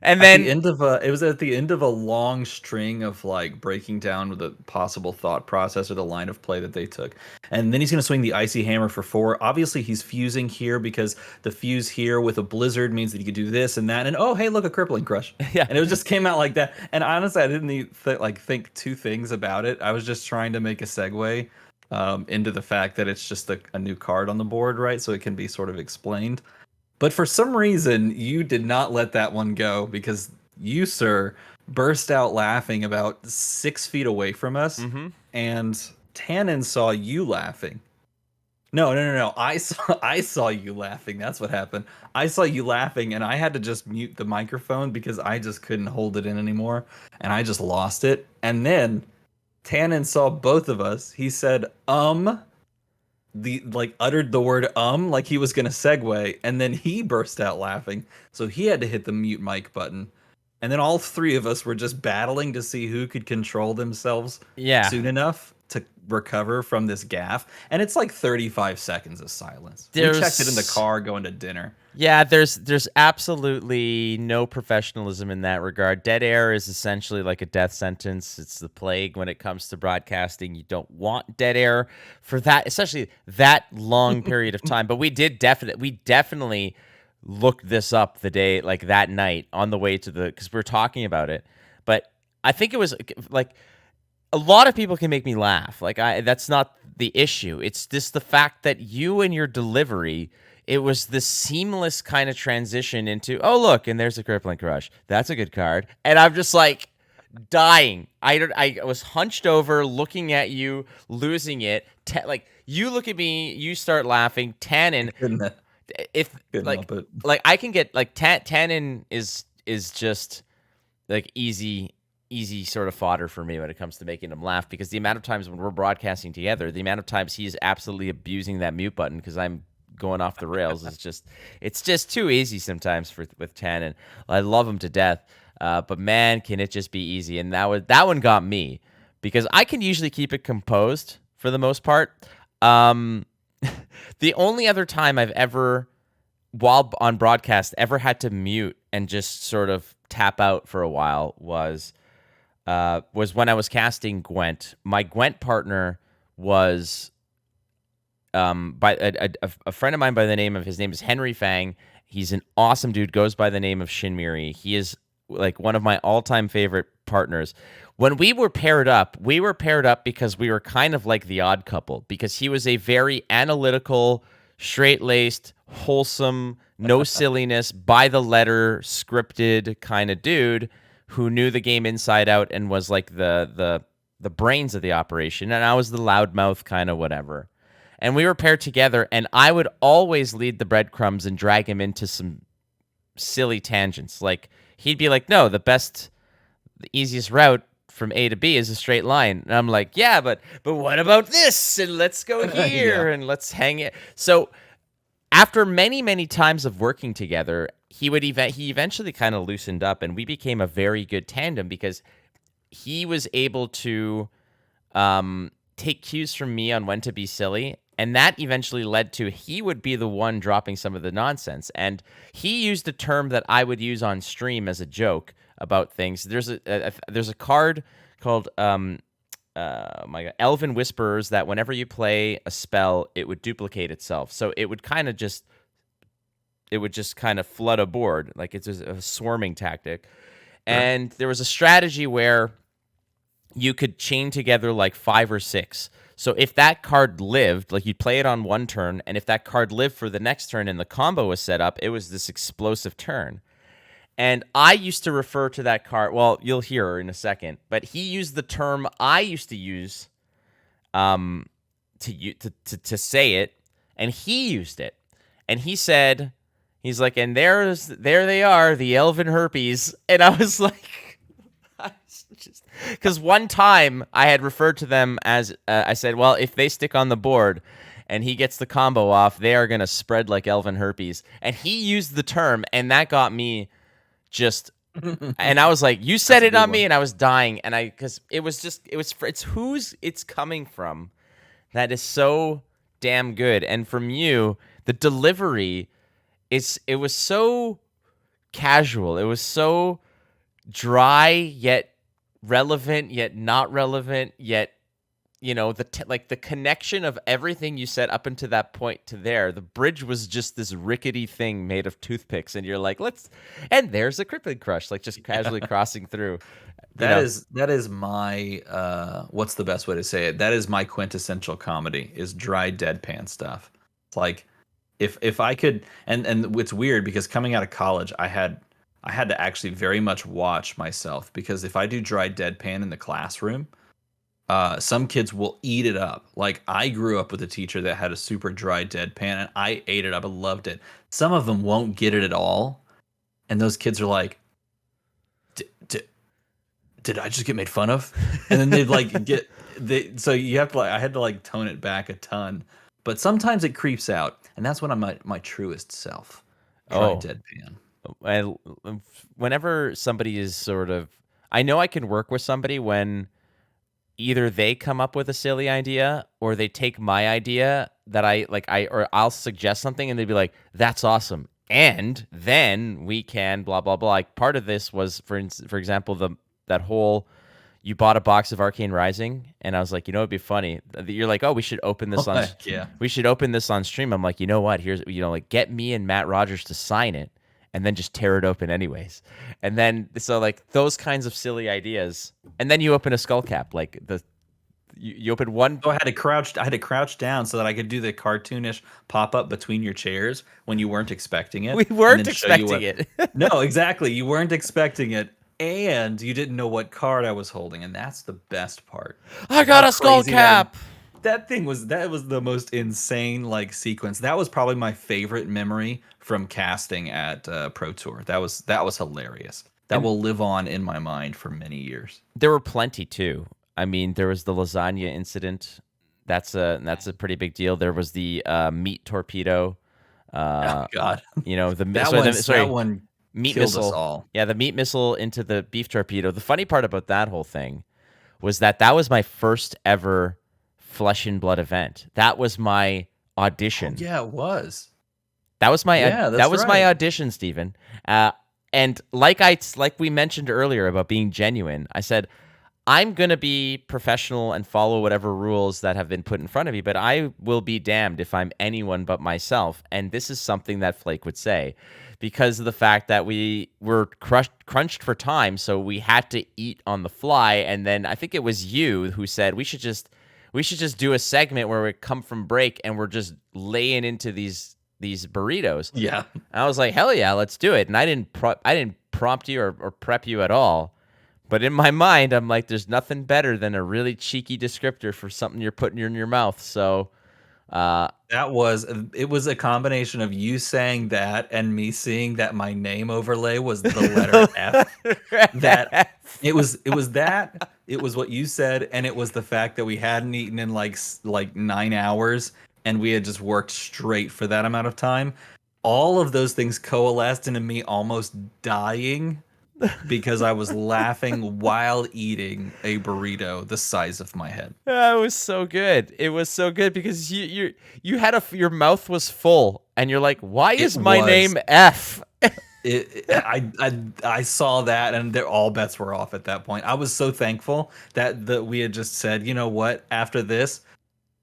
And at then the end of it was at the end of a long string of like breaking down the possible thought process or the line of play that they took. And then he's going to swing the icy hammer for 4. Obviously, he's fusing here because the fuse here with a blizzard means that he could do this and that. And oh, hey, look, a crippling crush. Yeah. And it just came out like that. And honestly, I didn't even think two things about it. I was just trying to make a segue into the fact that it's just a new card on the board, right? So it can be sort of explained. But for some reason, you did not let that one go because you, sir, burst out laughing about 6 feet away from us, and Tannen saw you laughing. No. I saw you laughing. That's what happened. I saw you laughing, and I had to just mute the microphone because I just couldn't hold it in anymore, and I just lost it. And then Tannen saw both of us. He said, uttered the word like he was gonna segue, and then he burst out laughing, so he had to hit the mute mic button, and then all 3 of us were just battling to see who could control themselves soon enough to recover from this gaffe. And it's like 35 seconds of silence. We checked it in the car going to dinner. Yeah, there's absolutely no professionalism in that regard. Dead air is essentially like a death sentence. It's the plague when it comes to broadcasting. You don't want dead air for that, especially that long period of time. But we definitely looked this up the day, like that night on the way to because we were talking about it. But I think it was like a lot of people can make me laugh. Like that's not the issue. It's just the fact that you and your delivery, it was this seamless kind of transition into, oh, look, and there's a Crippling Crush. That's a good card. And I'm just like dying. I was hunched over looking at you, losing it. Like, you look at me, you start laughing. Tannen, like I can get, like, Tannen is just, like, easy sort of fodder for me when it comes to making him laugh, because the amount of times when we're broadcasting together, the amount of times he's absolutely abusing that mute button because I'm going off the rails it's just too easy sometimes with Tannen. I love him to death, but man, can it just be easy. And that one got me because I can usually keep it composed for the most part. The only other time I've ever, while on broadcast, ever had to mute and just sort of tap out for a while was when I was casting Gwent. My Gwent partner was by a friend of mine by the name of, his name is Henry Fang. He's an awesome dude, goes by the name of Shinmiri. He is like one of my all-time favorite partners. When we were paired up because we were kind of like the odd couple, because he was a very analytical, straight-laced, wholesome, no silliness, by the letter, scripted kind of dude who knew the game inside out and was like the brains of the operation, and I was the loudmouth kind of whatever. And we were paired together, and I would always lead the breadcrumbs and drag him into some silly tangents. Like, he'd be like, no, the easiest route from A to B is a straight line. And I'm like, yeah, but what about this? And let's go here and let's hang it. So after many, many times of working together, he eventually kind of loosened up, and we became a very good tandem because he was able to take cues from me on when to be silly. And that eventually led to, he would be the one dropping some of the nonsense. And he used a term that I would use on stream as a joke about things. There's a card called Elven Whisperers that whenever you play a spell, it would duplicate itself. So it would just kind of flood a board, like it's a swarming tactic. And there was a strategy where you could chain together like 5 or 6. So if that card lived, like you'd play it on one turn, and if that card lived for the next turn and the combo was set up, it was this explosive turn. And I used to refer to that card, well, you'll hear in a second, but he used the term I used to use to say it, and he used it. And he said, he's like, and there they are, the elven herpes. And I was like, because one time I had referred to them as, I said, well, if they stick on the board and he gets the combo off, they are going to spread like elven herpes. And he used the term, and that got me just, and I was like, you said it on me, and I was dying. And because it's who's it's coming from that is so damn good. And from you, the delivery, it was so casual. It was so dry yet relevant, yet not relevant, yet the connection of everything you said up until that point to there. The bridge was just this rickety thing made of toothpicks, and you're like, and there's a Crippling Crush, like just casually crossing through. That is my what's the best way to say it? That is my quintessential comedy, is dry deadpan stuff. It's like if I could, and it's weird because coming out of college, I had to actually very much watch myself, because if I do dry deadpan in the classroom, some kids will eat it up. Like, I grew up with a teacher that had a super dry deadpan, and I ate it up. I loved it. Some of them won't get it at all, and those kids are like, did I just get made fun of? And then they'd like so you have to I had to tone it back a ton. But sometimes it creeps out, and that's when I'm my truest self. Dry deadpan. Whenever somebody is sort of, I know I can work with somebody when either they come up with a silly idea or they take my idea that I'll suggest something and they'd be like, that's awesome. And then we can blah, blah, blah. Like, part of this was, for example, that whole, you bought a box of Arcane Rising, and I was like, it'd be funny. You're like, oh, we should open this on we should open this on stream. I'm like, you know what? Here's, get me and Matt Rogers to sign it and then just tear it open anyways. And then, so like those kinds of silly ideas. And then you open a skull cap, like you open one. Oh, I had to crouch down so that I could do the cartoonish pop up between your chairs when you weren't expecting it. We weren't expecting it. No, exactly. You weren't expecting it. And you didn't know what card I was holding, and that's the best part. I got a skull cap. That was the most insane sequence. That was probably my favorite memory from casting at Pro Tour. That was hilarious. That will live on in my mind for many years. There were plenty too. I mean, there was the lasagna incident. That's a pretty big deal. There was the meat torpedo. Oh God! That one. Meat killed missile. Us all. Yeah, the meat missile into the beef torpedo. The funny part about that whole thing was that was my first ever Flesh and Blood event. That was my audition. Oh, yeah, it was. That was my my audition, Stephen. And like we mentioned earlier about being genuine, I said, I'm going to be professional and follow whatever rules that have been put in front of me, but I will be damned if I'm anyone but myself. And this is something that Flake would say, because of the fact that we were crunched for time, so we had to eat on the fly. And then I think it was you who said we should just do a segment where we come from break and we're just laying into these burritos. Yeah, and I was like, hell yeah, let's do it. And I didn't prompt you or prep you at all. But in my mind, I'm like, there's nothing better than a really cheeky descriptor for something you're putting in your mouth. So it was a combination of you saying that and me seeing that my name overlay was the letter F. That it was what you said, and it was the fact that we hadn't eaten in like 9 hours, and we had just worked straight for that amount of time. All of those things coalesced into me almost dying because I was laughing while eating a burrito the size of my head. It was so good. It was so good because you had your mouth was full, and you're like, why is my name F? I saw that, and all bets were off at that point. I was so thankful that we had just said, you know what, after this,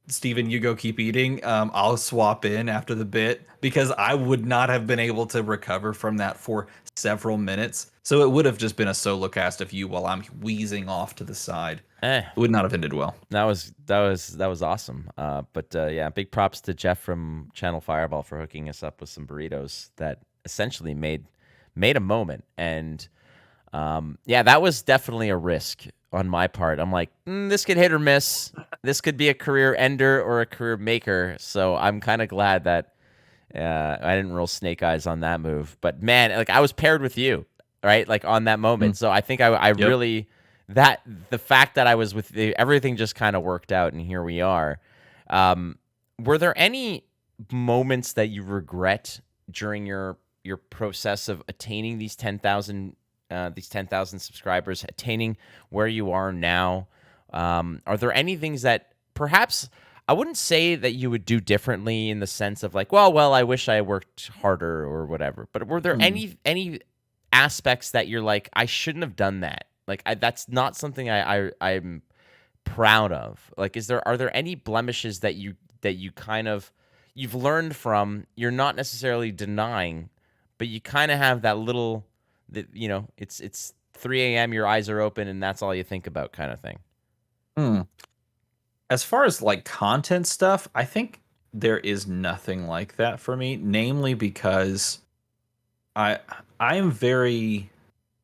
Steven, you go keep eating. I'll swap in after the bit, because I would not have been able to recover from that for several minutes. So it would have just been a solo cast of you while I'm wheezing off to the side. It would not have ended well. That was awesome. But yeah, big props to Jeff from Channel Fireball for hooking us up with some burritos that essentially made a moment. And yeah, that was definitely a risk on my part. I'm like, this could hit or miss. This could be a career ender or a career maker. So I'm kind of glad that I didn't roll snake eyes on that move. But man, I was paired with you, right? Like on that moment. So I think I really, the fact that I was with you, everything just kind of worked out, and here we are. Were there any moments that you regret during your process of attaining these 10,000 subscribers, attaining where you are now? Are there any things that perhaps, I wouldn't say that you would do differently in the sense of like, well, I wish I worked harder or whatever, but were there any aspects that you're like, I shouldn't have done that? Like, that's not something I'm proud of. Like, are there any blemishes that you kind of you've learned from? You're not necessarily denying, but you kind of have that little, that it's 3 a.m. Your eyes are open, and that's all you think about, kind of thing. As far as like content stuff, I think there is nothing like that for me. Namely, because I am very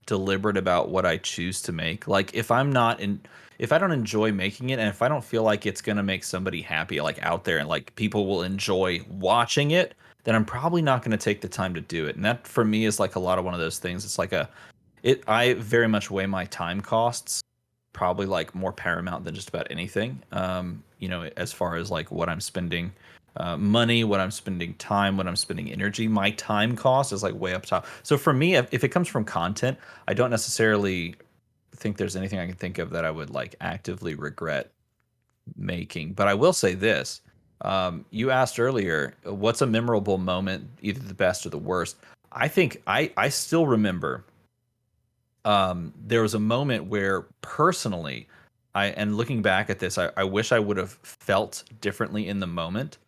deliberate about what I choose to make. Like if I don't enjoy making it, and if I don't feel like it's gonna make somebody happy, like out there, and like people will enjoy watching it, then I'm probably not gonna take the time to do it. And that for me is like a lot of one of those things. It's like I very much weigh my time costs probably like more paramount than just about anything. As far as like what I'm spending money, what I'm spending time, what I'm spending energy, my time cost is like way up top. So for me, if it comes from content, I don't necessarily think there's anything I can think of that I would like actively regret making. But I will say this. You asked earlier, what's a memorable moment, either the best or the worst? I think I still remember there was a moment where personally, and looking back at this, I wish I would have felt differently in the moment,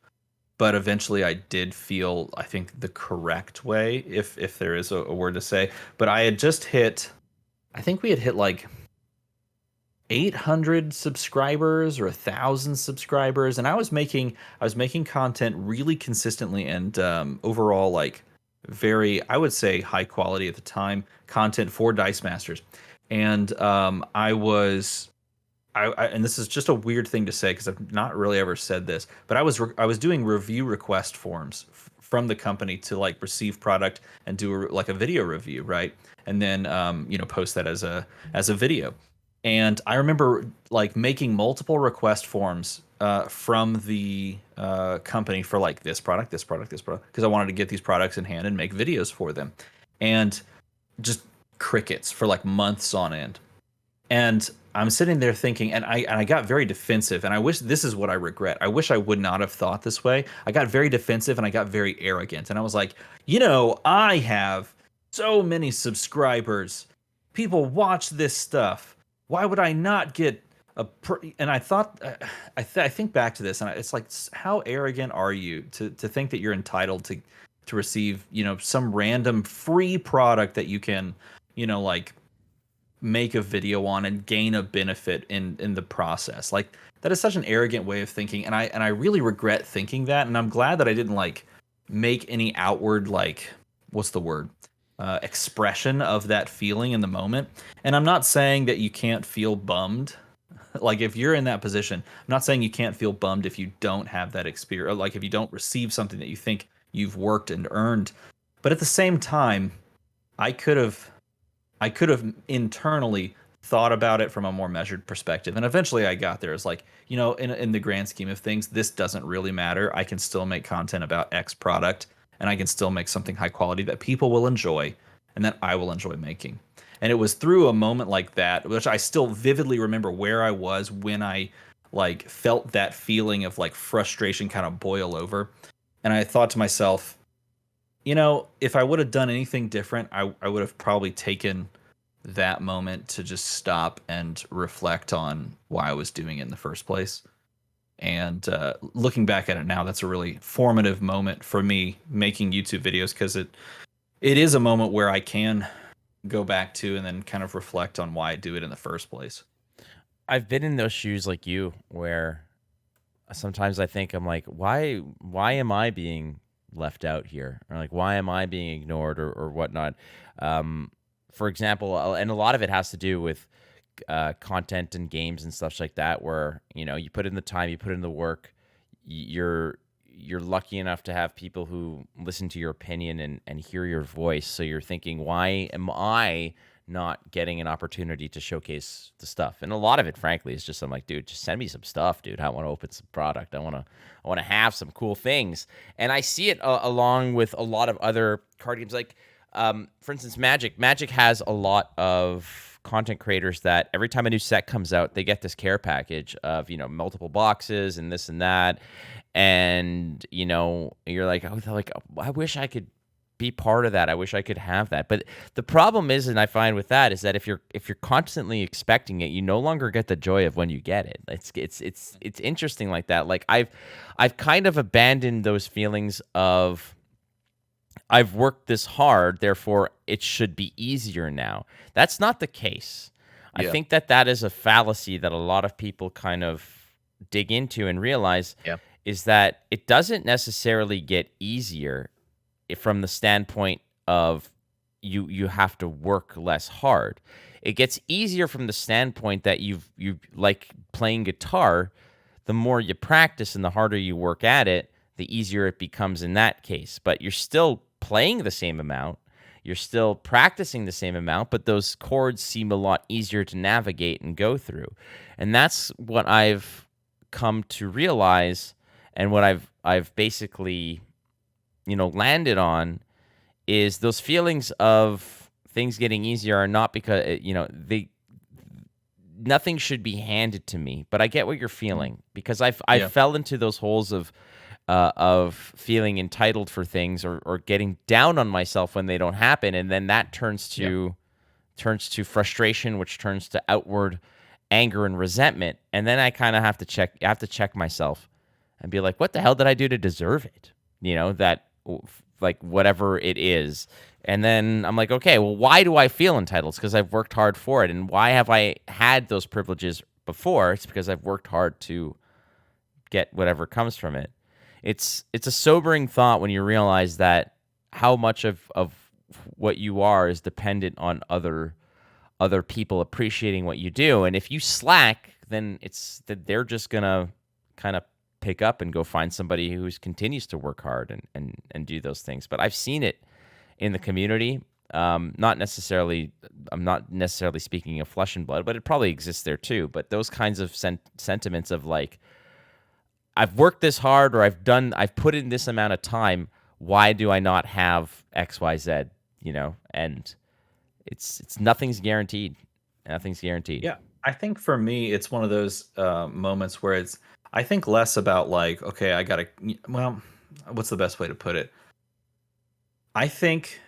but eventually I did feel, I think, the correct way, if there is a word to say. But I had just hit, I think we had hit like 800 subscribers or 1,000 subscribers, and I was making content really consistently and overall like very, I would say, high quality at the time content for Dice Masters. And and this is just a weird thing to say because I've not really ever said this, but I was doing review request forms from the company to like receive product and do like a video review, right? And then post that as a video. And I remember like making multiple request forms from the company for like this product, because I wanted to get these products in hand and make videos for them. And just crickets for like months on end. And I'm sitting there thinking, and I got very defensive, and I wish, this is what I regret. I wish I would not have thought this way. I got very defensive and I got very arrogant. And I was like, I have so many subscribers. People watch this stuff. Why would I not get and I thought, I think back to this, and it's like, how arrogant are you to think that you're entitled to receive, some random free product that you can, like make a video on and gain a benefit in the process. Like that is such an arrogant way of thinking, and I really regret thinking that. And I'm glad that I didn't like make any outward, like, what's the word, expression of that feeling in the moment. And I'm not saying that you can't feel bummed. Like if you're in that position, I'm not saying you can't feel bummed if you don't have that experience, or like if you don't receive something that you think you've worked and earned. But at the same time, I could have internally thought about it from a more measured perspective. And eventually I got there. It's like, in the grand scheme of things, this doesn't really matter. I can still make content about X product, and I can still make something high quality that people will enjoy and that I will enjoy making. And it was through a moment like that, which I still vividly remember where I was when I like felt that feeling of like frustration kind of boil over. And I thought to myself, if I would have done anything different, I would have probably taken that moment to just stop and reflect on why I was doing it in the first place. And looking back at it now, that's a really formative moment for me making YouTube videos, because it is a moment where I can go back to and then kind of reflect on why I do it in the first place. I've been in those shoes like you, where sometimes I think, I'm like, why am I being left out here? Or like, why am I being ignored or whatnot? For example, and a lot of it has to do with content and games and stuff like that, where, you put in the time, you put in the work, you're lucky enough to have people who listen to your opinion and hear your voice. So you're thinking, why am I not getting an opportunity to showcase the stuff? And a lot of it, frankly, is just, I'm like, dude, just send me some stuff, dude. I want to open some product. I want to have some cool things. And I see it along with a lot of other card games. Like, for instance, Magic has a lot of content creators that every time a new set comes out, they get this care package of, multiple boxes and this and that. And, you're like, I wish I could be part of that. I wish I could have that. But the problem is, and I find with that, is that if you're constantly expecting it, you no longer get the joy of when you get it. It's interesting like that. Like I've kind of abandoned those feelings of I've worked this hard, therefore it should be easier now. That's not the case. I think that is a fallacy that a lot of people kind of dig into and realize is that it doesn't necessarily get easier from the standpoint of you have to work less hard. It gets easier from the standpoint that you like playing guitar, the more you practice and the harder you work at it, the easier it becomes in that case. But you're still playing the same amount. You're still practicing the same amount, but those chords seem a lot easier to navigate and go through. And that's what I've come to realize, and what I've basically, landed on, is those feelings of things getting easier are not because, nothing should be handed to me, but I get what you're feeling, because I fell into those holes of feeling entitled for things or getting down on myself when they don't happen, and then that turns to frustration, which turns to outward anger and resentment, and then I kind of have to check myself and be like, what the hell did I do to deserve it? That, like, whatever it is. And then I'm like, okay, well, why do I feel entitled? It's because I've worked hard for it. And why have I had those privileges before? It's because I've worked hard to get whatever comes from it. It's a sobering thought when you realize that how much of what you are is dependent on other people appreciating what you do. And if you slack, then it's that they're just gonna kind of pick up and go find somebody who continues to work hard and do those things. But I've seen it in the community. I'm not necessarily speaking of flesh and blood, but it probably exists there too. But those kinds of sentiments of like, I've worked this hard, or I've put in this amount of time. Why do I not have X, Y, Z? And it's nothing's guaranteed. Nothing's guaranteed. Yeah, I think for me, it's one of those moments where I think less about like, okay, what's the best way to put it? I think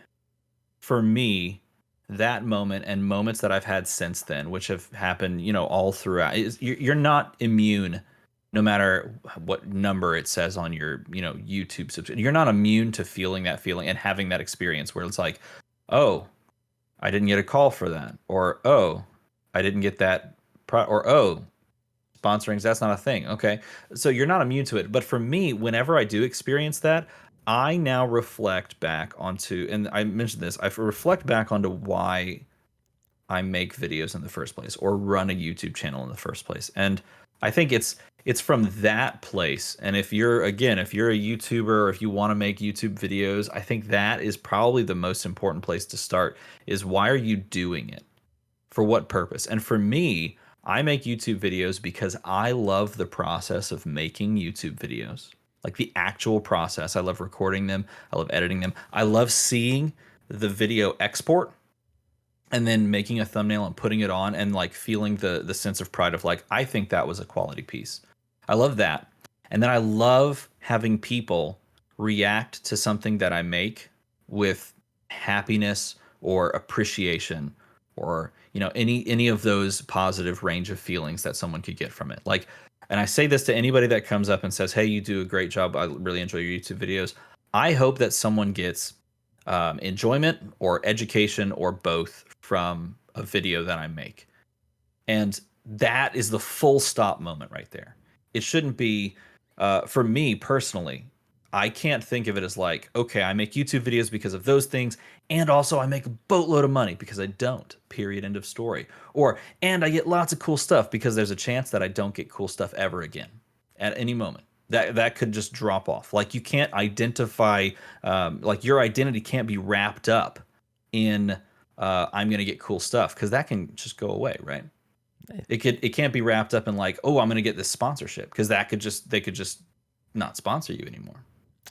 for me, that moment and moments that I've had since then, which have happened, all throughout, you're not immune, no matter what number it says on your, YouTube subscription. You're not immune to feeling that feeling and having that experience where it's like, oh, I didn't get a call for that, or oh, I didn't get that, or oh, sponsorings, that's not a thing. Okay, so you're not immune to it. But for me, whenever I do experience that, I now reflect back onto, and I mentioned this, I reflect back onto why I make videos in the first place or run a YouTube channel in the first place. And I think it's from that place. And if you're a YouTuber, or if you want to make YouTube videos, I think that is probably the most important place to start, is why are you doing it? For what purpose? And for me, I make YouTube videos because I love the process of making YouTube videos. Like the actual process. I love recording them. I love editing them. I love seeing the video export and then making a thumbnail and putting it on and like feeling the sense of pride of like, I think that was a quality piece. I love that. And then I love having people react to something that I make with happiness or appreciation, or any of those positive range of feelings that someone could get from it. Like, and I say this to anybody that comes up and says, hey, you do a great job, I really enjoy your YouTube videos. I hope that someone gets enjoyment or education or both from a video that I make. And that is the full stop moment right there. It shouldn't be, for me personally, I can't think of it as like, okay, I make YouTube videos because of those things, and also I make a boatload of money, because I don't, period, end of story. Or, and I get lots of cool stuff, because there's a chance that I don't get cool stuff ever again at any moment. That could just drop off. Like, you can't identify, like your identity can't be wrapped up in I'm going to get cool stuff, because that can just go away, right? It can't be wrapped up in like, oh, I'm going to get this sponsorship, because they could just not sponsor you anymore.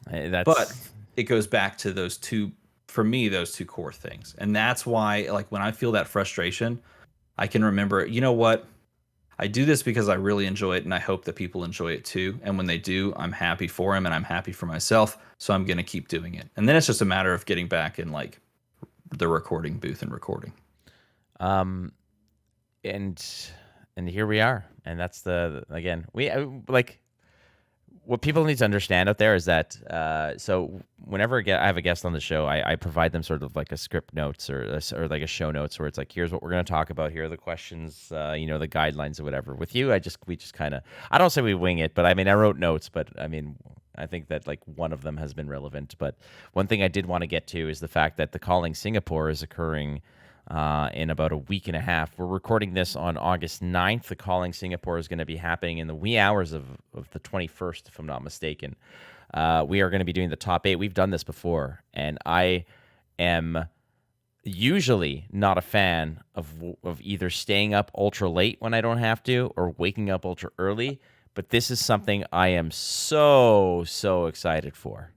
But it goes back to those two core things. And that's why, like, when I feel that frustration, I can remember, you know what? I do this because I really enjoy it, and I hope that people enjoy it too. And when they do, I'm happy for them, and I'm happy for myself. So I'm gonna keep doing it. And then it's just a matter of getting back in like the recording booth and recording. And here we are, and that's again we like. What people need to understand out there is that so whenever I have a guest on the show, I provide them sort of like a script notes or like a show notes where it's like, here's what we're going to talk about. Here are the questions, the guidelines or whatever. With you, we just kind of, I don't say we wing it, but I mean, I wrote notes, but I mean, I think that like one of them has been relevant. But one thing I did want to get to is the fact that the Calling Singapore is occurring in about a week and a half. We're recording this on August 9th. The Calling Singapore is going to be happening in the wee hours of the 21st, if I'm not mistaken. We are going to be doing the top 8. We've done this before, and I am usually not a fan of either staying up ultra late when I don't have to or waking up ultra early, but this is something I am so excited for.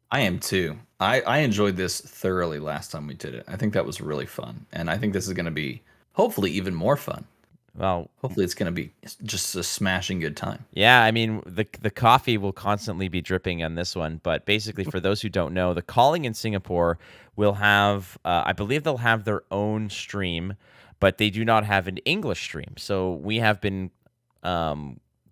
I am too. I enjoyed this thoroughly last time we did it. I think that was really fun. And I think this is going to be hopefully even more fun. Well, hopefully it's going to be just a smashing good time. Yeah, I mean, the coffee will constantly be dripping on this one. But basically, for those who don't know, the Calling in Singapore will have, I believe they'll have their own stream, but they do not have an English stream. So we have been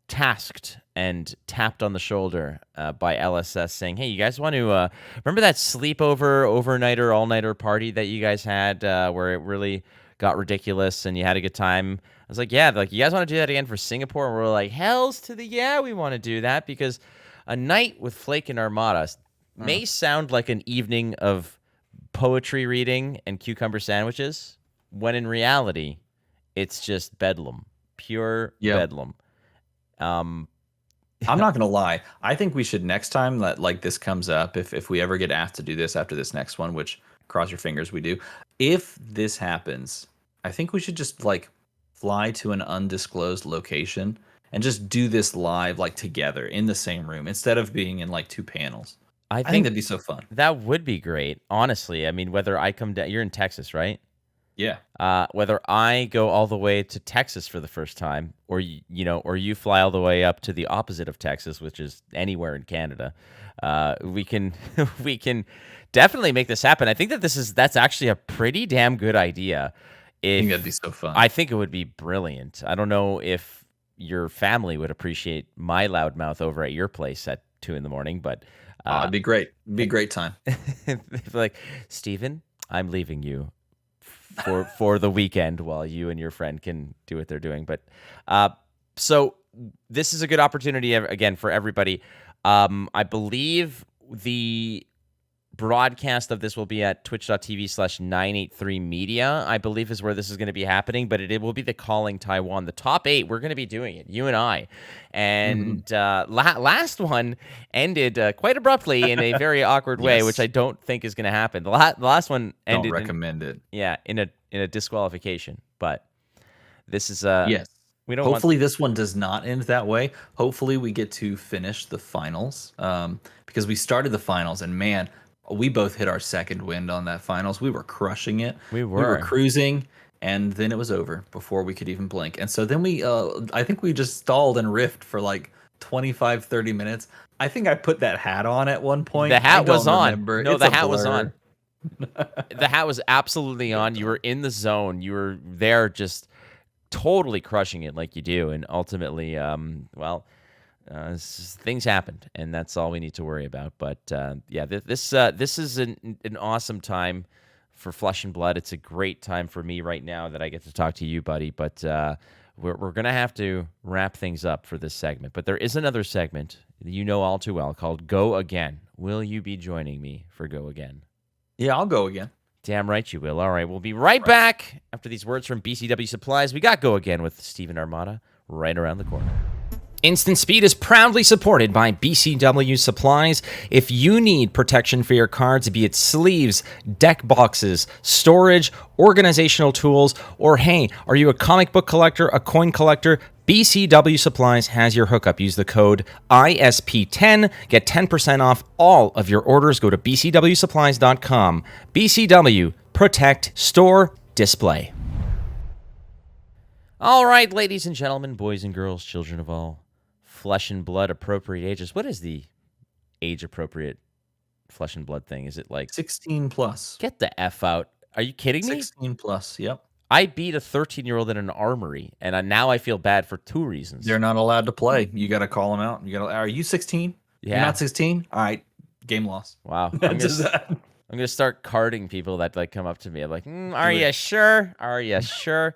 tasked and tapped on the shoulder by LSS saying, hey, you guys want to remember that sleepover, overnighter, all-nighter party that you guys had where it really got ridiculous and you had a good time? I was like, yeah, like, you guys want to do that again for Singapore? And we're like, hells to the yeah, we want to do that, because a night with Flake and Armada may sound like an evening of poetry reading and cucumber sandwiches, when in reality, it's just bedlam, pure bedlam. I'm not gonna lie. I think we should, next time that like this comes up, if we ever get asked to do this after this next one, which cross your fingers we do, if this happens, I think we should just like fly to an undisclosed location and just do this live, like together in the same room, instead of being in like 2 panels. I think that'd be so fun. That would be great, honestly. I mean, whether I come down, you're in Texas, right? Yeah. Whether I go all the way to Texas for the first time, or you fly all the way up to the opposite of Texas, which is anywhere in Canada, we can definitely make this happen. I think that that's actually a pretty damn good idea. I think that'd be so fun. I think it would be brilliant. I don't know if your family would appreciate my loudmouth over at your place at 2 a.m, but it'd be great. It'd be a great time. Like, Steven, I'm leaving you for the weekend while you and your friend can do what they're doing. But so this is a good opportunity again for everybody. I believe the broadcast of this will be at twitch.tv/983media, I believe is where this is going to be happening, but it will be the Calling Taiwan. The top 8, we're going to be doing it, you and I. And last one ended quite abruptly in a very awkward way, which I don't think is going to happen. The last one ended. Don't recommend it. Yeah, in a disqualification. But this is yes. We don't. Hopefully, this one does not end that way. Hopefully, we get to finish the finals because we started the finals, and man, we both hit our second wind on that finals. We were crushing it. We were cruising, and then it was over before we could even blink. And so then I think we just stalled and riffed for like 25, 30 minutes. I think I put that hat on at one point. The hat was on. No, the hat was on. The hat was absolutely on. You were in the zone. You were there just totally crushing it like you do. And ultimately, things happened, and that's all we need to worry about. But this is an awesome time for Flesh and Blood. It's a great time for me right now that I get to talk to you, buddy. But we're gonna have to wrap things up for this segment. But there is another segment that you know all too well called Go Again. Will you be joining me for Go Again? Yeah, I'll go again. Damn right you will. All right, we'll be right back after these words from BCW Supplies. We got Go Again with Steven Armada right around the corner. Instant Speed is proudly supported by BCW Supplies. If you need protection for your cards, be it sleeves, deck boxes, storage, organizational tools, or hey, are you a comic book collector, a coin collector? BCW Supplies has your hookup. Use the code ISP10. Get 10% off all of your orders. Go to bcwsupplies.com. BCW, protect, store, display. All right, ladies and gentlemen, boys and girls, children of all flesh and blood appropriate ages. What is the age appropriate flesh and blood thing? Is it like 16 plus? Get the F out. Are you kidding me? 16 plus, yep. I beat a 13-year-old in an armory, and now I feel bad for 2 reasons. They're not allowed to play. You got to call them out. Are you 16? Yeah. You're not 16? All right, game loss. Wow. I'm gonna start carding people that like come up to me. I'm like, are you sure? Are you sure?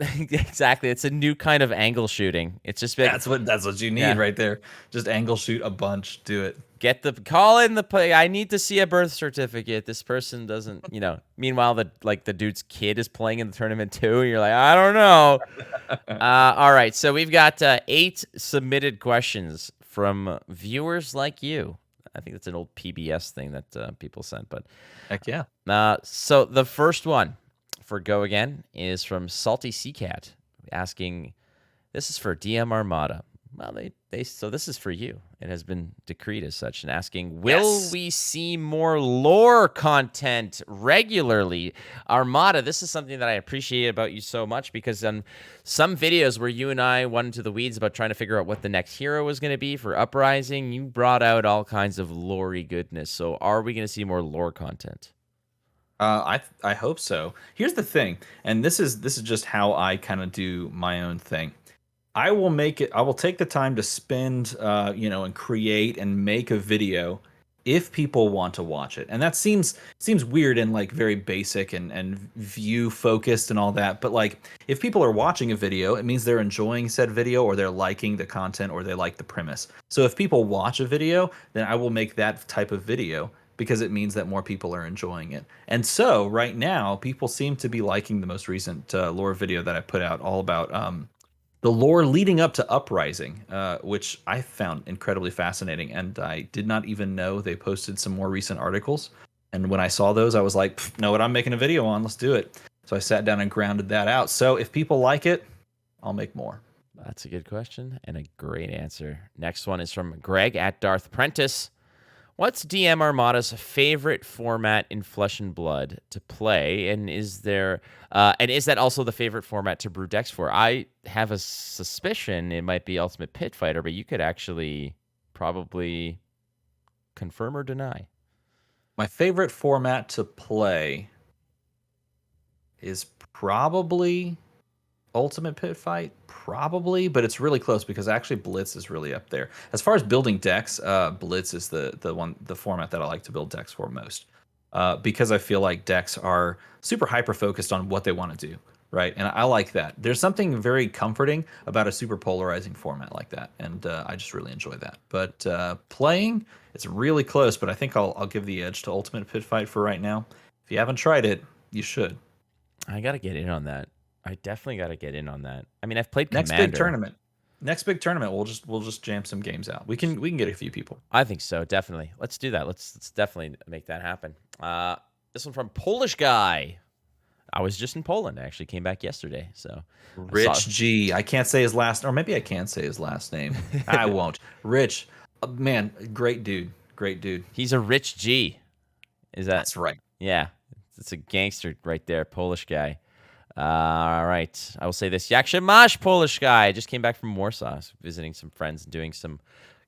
Exactly. It's a new kind of angle shooting. It's just that's what you need right there. Just angle shoot a bunch. Do it. Call in the play. I need to see a birth certificate. This person doesn't, Meanwhile, the dude's kid is playing in the tournament too. And you're like, I don't know. All right. So we've got 8 submitted questions from viewers like you. I think that's an old PBS thing that people sent, but heck yeah. So the first one for Go Again is from Salty Sea Cat asking, this is for DMArmada. Well, so this is for you. It has been decreed as such, and asking, will we see more lore content regularly? Armada, this is something that I appreciate about you so much, because on some videos where you and I went into the weeds about trying to figure out what the next hero was going to be for Uprising, you brought out all kinds of lore-y goodness. So are we going to see more lore content? I hope so. Here's the thing, and this is just how I kind of do my own thing. I will take the time to spend, and create and make a video if people want to watch it. And that seems weird and like very basic and view focused and all that. But like, if people are watching a video, it means they're enjoying said video, or they're liking the content, or they like the premise. So if people watch a video, then I will make that type of video, because it means that more people are enjoying it. And so right now, people seem to be liking the most recent lore video that I put out, all about the lore leading up to Uprising, which I found incredibly fascinating. And I did not even know they posted some more recent articles. And when I saw those, I was like, know what I'm making a video on? Let's do it. So I sat down and grounded that out. So if people like it, I'll make more. That's a good question and a great answer. Next one is from Greg at Darth Prentice. What's DMArmada's favorite format in Flesh and Blood to play, and is that also the favorite format to brew decks for? I have a suspicion it might be Ultimate Pit Fighter, but you could actually probably confirm or deny. My favorite format to play is probably Ultimate Pit Fight, probably, but it's really close, because actually Blitz is really up there. As far as building decks, Blitz is the format that I like to build decks for most, because I feel like decks are super hyper focused on what they want to do, right? And I like that. There's something very comforting about a super polarizing format like that, and I just really enjoy that. But playing, it's really close, but I think I'll give the edge to Ultimate Pit Fight for right now. If you haven't tried it, you should. I gotta get in on that. I definitely got to get in on that. I mean, I've played Commander. Next big tournament, we'll just jam some games out. We can get a few people. I think so, definitely. Let's do that. Let's definitely make that happen. This one from Polish guy. I was just in Poland. I actually came back yesterday. So Rich G. I can't say his last, or maybe I can say his last name. I won't. Rich, man, great dude. Great dude. He's a Rich G. That's right. Yeah, it's a gangster right there, Polish guy. All right. I will say this. Yakshimash, Polish guy. I just came back from Warsaw, visiting some friends and doing some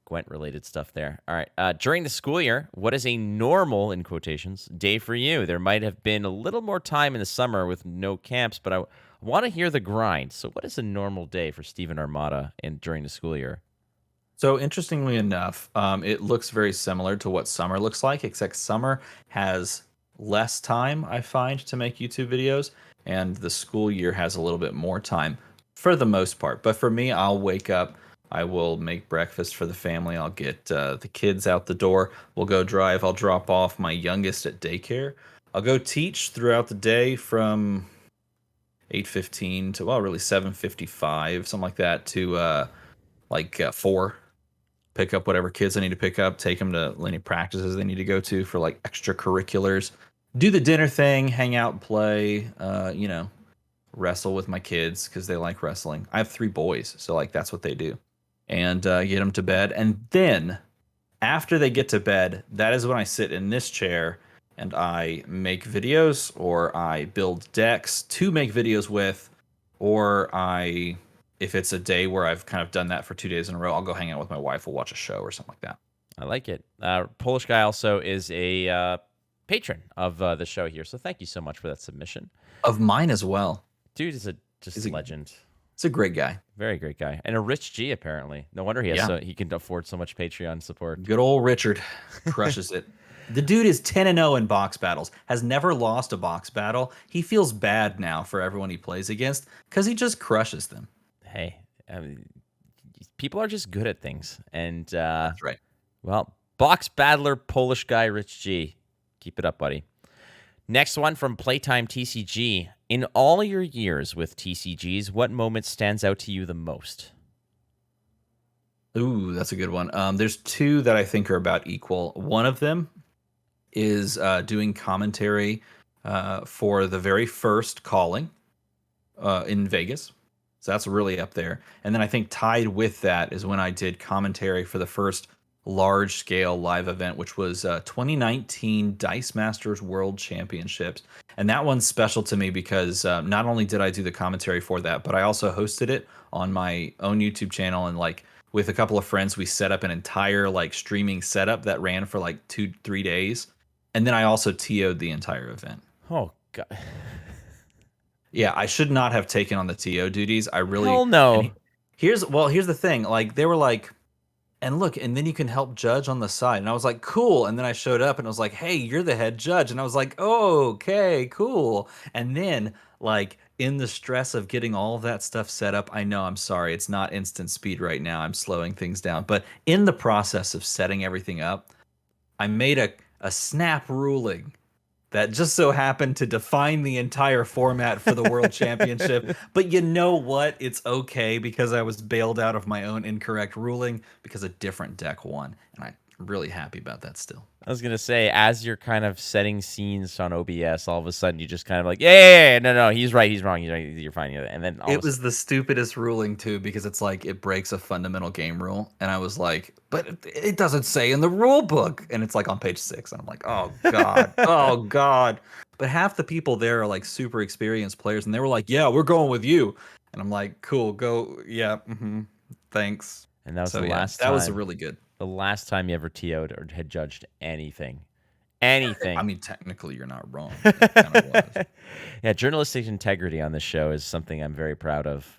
Gwent-related stuff there. All right. During the school year, what is a normal, in quotations, day for you? There might have been a little more time in the summer with no camps, but I want to hear the grind. So what is a normal day for Steven Armada during the school year? So interestingly enough, it looks very similar to what summer looks like, except summer has less time, I find, to make YouTube videos. And the school year has a little bit more time for the most part. But for me, I'll wake up, I will make breakfast for the family, I'll get the kids out the door, we'll go drive, I'll drop off my youngest at daycare. I'll go teach throughout the day from 8:15 to, well, really 7:55, something like that, to 4. Pick up whatever kids I need to pick up, take them to any practices they need to go to for like extracurriculars. Do the dinner thing, hang out, play, wrestle with my kids because they like wrestling. I have 3 boys, so like that's what they do. And get them to bed. And then after they get to bed, that is when I sit in this chair and I make videos, or I build decks to make videos with, or if it's a day where I've kind of done that for 2 days in a row, I'll go hang out with my wife. We'll watch a show or something like that. I like it. Polish Guy also is a patron of the show here, so thank you so much for that submission. Of mine as well. Dude is a legend. He's a great guy. Very great guy. And a rich G, apparently. No wonder he can afford so much Patreon support. Good old Richard crushes it. The dude is 10-0 in box battles, has never lost a box battle. He feels bad now for everyone he plays against because he just crushes them. Hey, I mean, people are just good at things. And that's right. Well, box battler, Polish Guy, Rich G. Keep it up, buddy. Next one from Playtime TCG. In all your years with TCGs, what moment stands out to you the most? Ooh, that's a good one. There's two that I think are about equal. One of them is doing commentary for the very first calling in Vegas. So that's really up there. And then I think tied with that is when I did commentary for the first large-scale live event, which was 2019 Dice Masters World Championships. And that one's special to me because not only did I do the commentary for that, but I also hosted it on my own YouTube channel. And like with a couple of friends, we set up an entire like streaming setup that ran for like 2-3 days. And then I also TO'd the entire event. Oh, God. Yeah, I should not have taken on the TO duties. I really... Hell no. Here's the thing. Like, they were like, and look, and then you can help judge on the side. And I was like, cool. And then I showed up and I was like, hey, you're the head judge. And I was like, oh, okay, cool. And then, like, in the stress of getting all of that stuff set up, I know, I'm sorry, it's not instant speed right now. I'm slowing things down. But in the process of setting everything up, I made a snap ruling that just so happened to define the entire format for the World Championship. But you know what? It's okay because I was bailed out of my own incorrect ruling because a different deck won. And I'm really happy about that still. I was going to say, as you're kind of setting scenes on OBS, all of a sudden you just kind of like, yeah, no, he's right, he's wrong, you're fine. And then it was the stupidest ruling too, because it's like it breaks a fundamental game rule. And I was like, but it doesn't say in the rule book. And it's like on page 6. And I'm like, oh God, oh God. But half the people there are like super experienced players. And they were like, yeah, we're going with you. And I'm like, cool, go. Yeah. Thanks. And that was the last time. That was really good. The last time you ever TO'd or had judged anything. Anything. I mean, technically, you're not wrong. It kind of was. Yeah, journalistic integrity on this show is something I'm very proud of.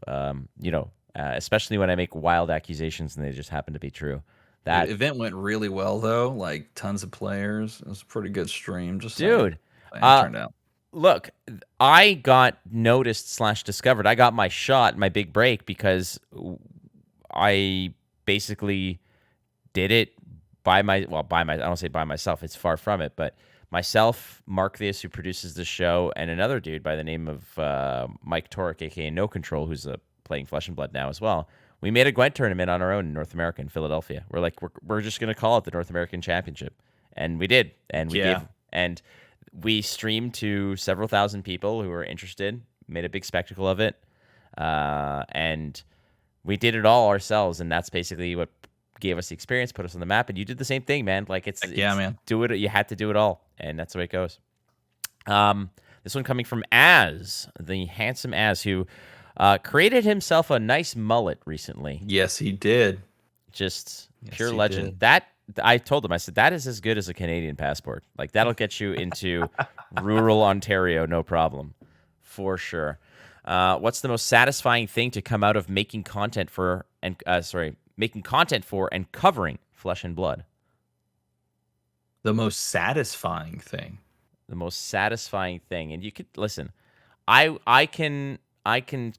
Especially when I make wild accusations and they just happen to be true. That the event went really well, though. Like, tons of players. It was a pretty good stream. Just dude, it turned out. Look, I got noticed/discovered. I got my shot, my big break, because I basically did it I don't say by myself, it's far from it, but myself, Mark Theus, who produces the show, and another dude by the name of Mike Torek, aka No Control, who's playing Flesh and Blood now as well. We made a Gwent tournament on our own in North America, in Philadelphia. We're like, we're just gonna call it the North American Championship, and we did, and we streamed to several thousand people who were interested, made a big spectacle of it, and we did it all ourselves, and that's basically what gave us the experience, put us on the map, and you did the same thing, man. Like man. Do it. You had to do it all, and that's the way it goes. This one coming from Az, the handsome Az, who created himself a nice mullet recently. Yes, he did. Just pure legend. Did. That I told him, I said, that is as good as a Canadian passport. Like, that'll get you into rural Ontario, no problem, for sure. What's the most satisfying thing to come out of making content for and covering Flesh and Blood? The most satisfying thing. The most satisfying thing, and you could listen. I can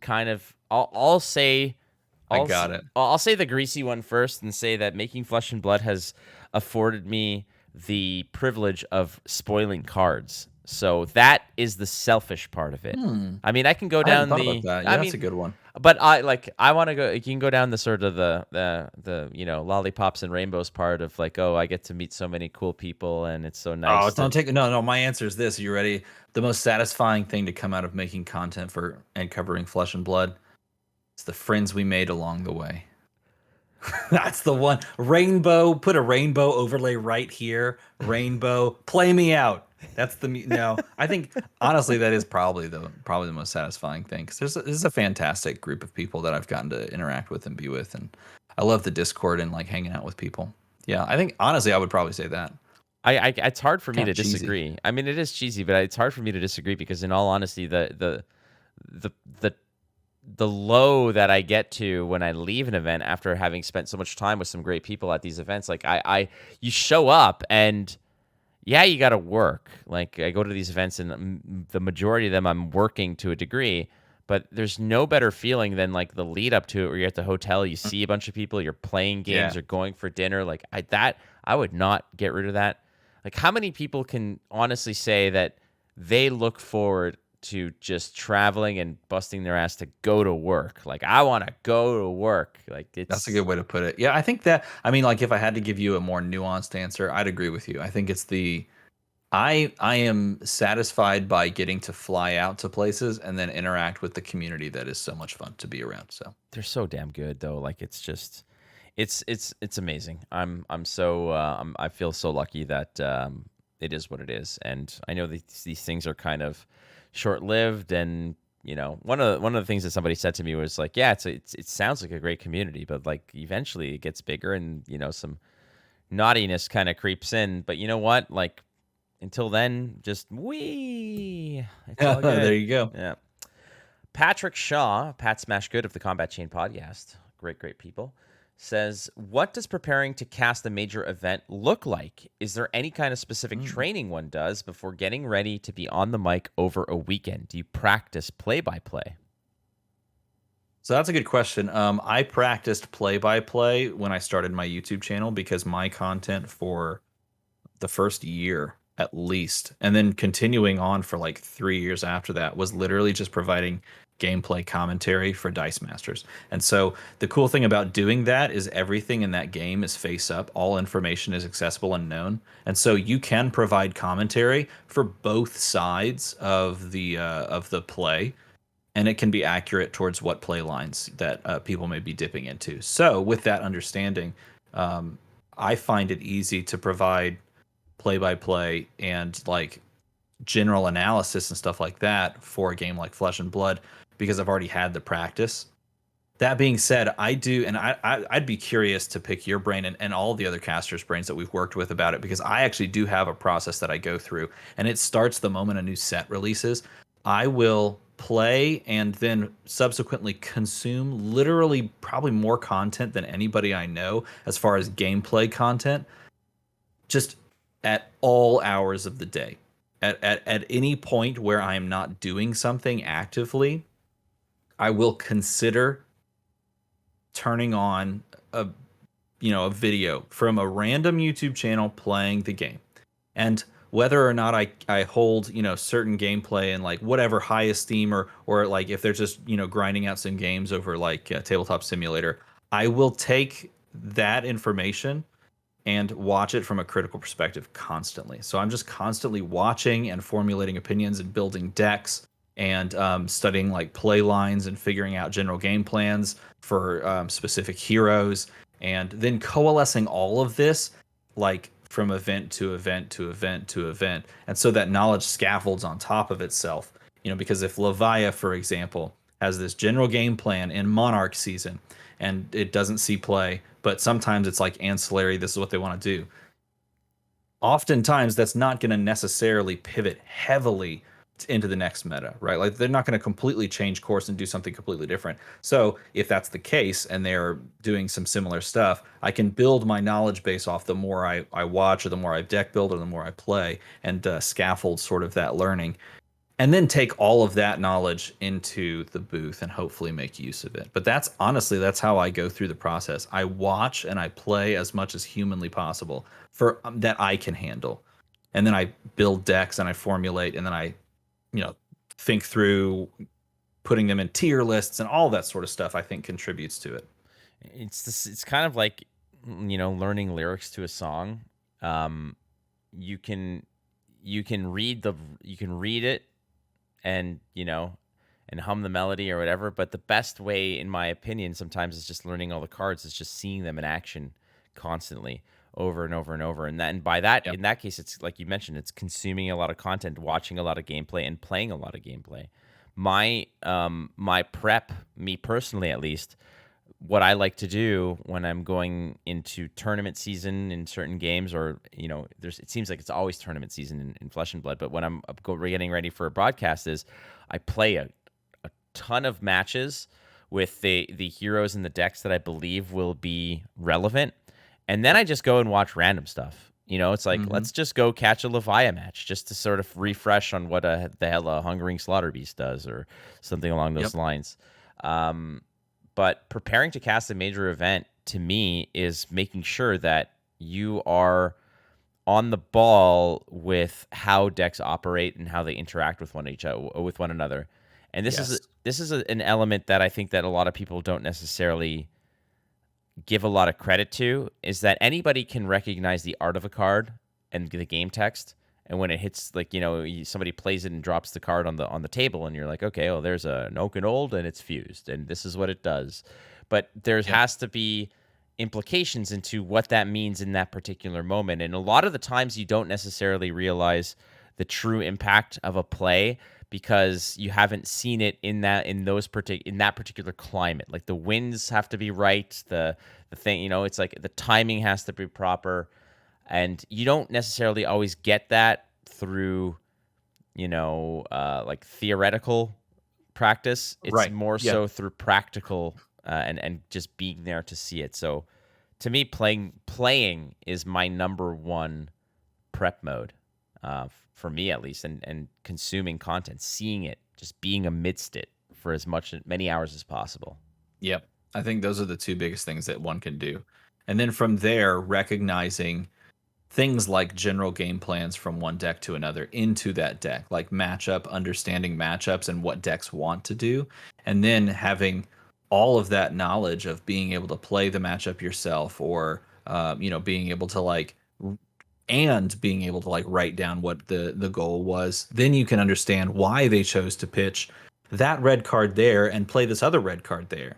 kind of. I'll say. I got it. I'll say the greasy one first, and say that making Flesh and Blood has afforded me the privilege of spoiling cards. So that is the selfish part of it. I mean, I can go down the. That. Yeah, that's a good one. But I want to go. You can go down the sort of the lollipops and rainbows part of like, oh, I get to meet so many cool people and it's so nice. Oh, don't take no. My answer is this. Are you ready? The most satisfying thing to come out of making content for and covering Flesh and Blood is the friends we made along the way. That's the one. Rainbow. Put a rainbow overlay right here. Rainbow. Play me out. That's the no. I think honestly that is probably the most satisfying thing because this is a fantastic group of people that I've gotten to interact with and be with, and I love the Discord and like hanging out with people. Yeah, I think honestly I would probably say that. It's hard for me Kind to of cheesy. disagree. I mean, it is cheesy, but it's hard for me to disagree because, in all honesty, the low that I get to when I leave an event after having spent so much time with some great people at these events, like you show up and yeah, you got to work. Like I go to these events and the majority of them I'm working to a degree, but there's no better feeling than like the lead up to it where you're at the hotel, you see a bunch of people, you're playing games, Yeah. you're going for dinner. Like I would not get rid of that. Like how many people can honestly say that they look forward to just traveling and busting their ass to go to work? Like I want to go to work. Like That's a good way to put it. Yeah, I think that I mean like if I had to give you a more nuanced answer, I'd agree with you. I think it's the I am satisfied by getting to fly out to places and then interact with the community that is so much fun to be around. So they're so damn good though. Like it's just it's amazing. I'm so I feel so lucky that it is what it is, and I know these things are kind of short lived. And you know, one of the things that somebody said to me was like, yeah, it sounds like a great community, but like eventually it gets bigger, and you know, some naughtiness kind of creeps in. But you know what? Like until then, just it's all good. there you go. Yeah. Patrick Shaw, Pat Smash Good of the Combat Chain podcast, great people, says, what does preparing to cast a major event look like? Is there any kind of specific training one does before getting ready to be on the mic over a weekend? Do you practice play-by-play? So that's a good question. I practiced play-by-play when I started my YouTube channel because my content for the first year at least, and then continuing on for like 3 years after that, was literally just providing gameplay commentary for Dice Masters. And so the cool thing about doing that is everything in that game is face up. All information is accessible and known. And so you can provide commentary for both sides of the play, and it can be accurate towards what play lines that people may be dipping into. So with that understanding, I find it easy to provide play-by-play and like general analysis and stuff like that for a game like Flesh and Blood because I've already had the practice. That being said, I do, and I'd be curious to pick your brain and all the other casters' brains that we've worked with about it, because I actually do have a process that I go through, and it starts the moment a new set releases. I will play and then subsequently consume literally probably more content than anybody I know as far as gameplay content, just at all hours of the day. At any point where I am not doing something actively, I will consider turning on a video from a random YouTube channel playing the game. And whether or not I hold, certain gameplay and like whatever high esteem, or like if they're just, grinding out some games over like Tabletop Simulator, I will take that information and watch it from a critical perspective constantly. So I'm just constantly watching and formulating opinions and building decks and studying like play lines and figuring out general game plans for specific heroes, and then coalescing all of this like from event to event to event to event. And so that knowledge scaffolds on top of itself, because if Levia, for example, has this general game plan in Monarch season and it doesn't see play, but sometimes it's like ancillary, this is what they want to do. Oftentimes that's not going to necessarily pivot heavily into the next meta, right? Like they're not going to completely change course and do something completely different. So if that's the case and they're doing some similar stuff, I can build my knowledge base off the more I watch, or the more I deck build, or the more I play, and scaffold sort of that learning. And then take all of that knowledge into the booth and hopefully make use of it. But that's how I go through the process. I watch and I play as much as humanly possible for that I can handle. And then I build decks and I formulate, and then I think through putting them in tier lists and all that sort of stuff. I think contributes to it. It's kind of like, learning lyrics to a song. You can read it, and and hum the melody or whatever. But the best way, in my opinion, sometimes is just learning all the cards. Is just seeing them in action constantly over and over and over. And by that, Yep. in that case, it's like you mentioned, it's consuming a lot of content, watching a lot of gameplay, and playing a lot of gameplay. My prep, me personally at least, what I like to do when I'm going into tournament season in certain games, or it seems like it's always tournament season in Flesh and Blood. But when I'm getting ready for a broadcast, is I play a ton of matches with the heroes and the decks that I believe will be relevant, and then I just go and watch random stuff. It's like, let's just go catch a Leviathan match just to sort of refresh on what the hell a Hungering Slaughter Beast does or something along those lines. But preparing to cast a major event, to me, is making sure that you are on the ball with how decks operate and how they interact with one another. And this is an element that I think that a lot of people don't necessarily give a lot of credit to, is that anybody can recognize the art of a card and the game text. And when it hits, like, somebody plays it and drops the card on the table, and you're like, okay, oh, there's an Oaken Old and it's fused, and this is what it does. But there has to be implications into what that means in that particular moment. And a lot of the times you don't necessarily realize the true impact of a play because you haven't seen it in that particular climate. Like, the winds have to be right, the thing, it's like the timing has to be proper. And you don't necessarily always get that through, like theoretical practice. It's more so through practical and just being there to see it. So to me, playing is my number one prep mode, for me at least, and consuming content, seeing it, just being amidst it for many hours as possible. Yep. I think those are the two biggest things that one can do. And then from there, recognizing things like general game plans from one deck to another into that deck, like understanding matchups and what decks want to do, and then having all of that knowledge of being able to play the matchup yourself, or being able to write down what the goal was. Then you can understand why they chose to pitch that red card there and play this other red card there,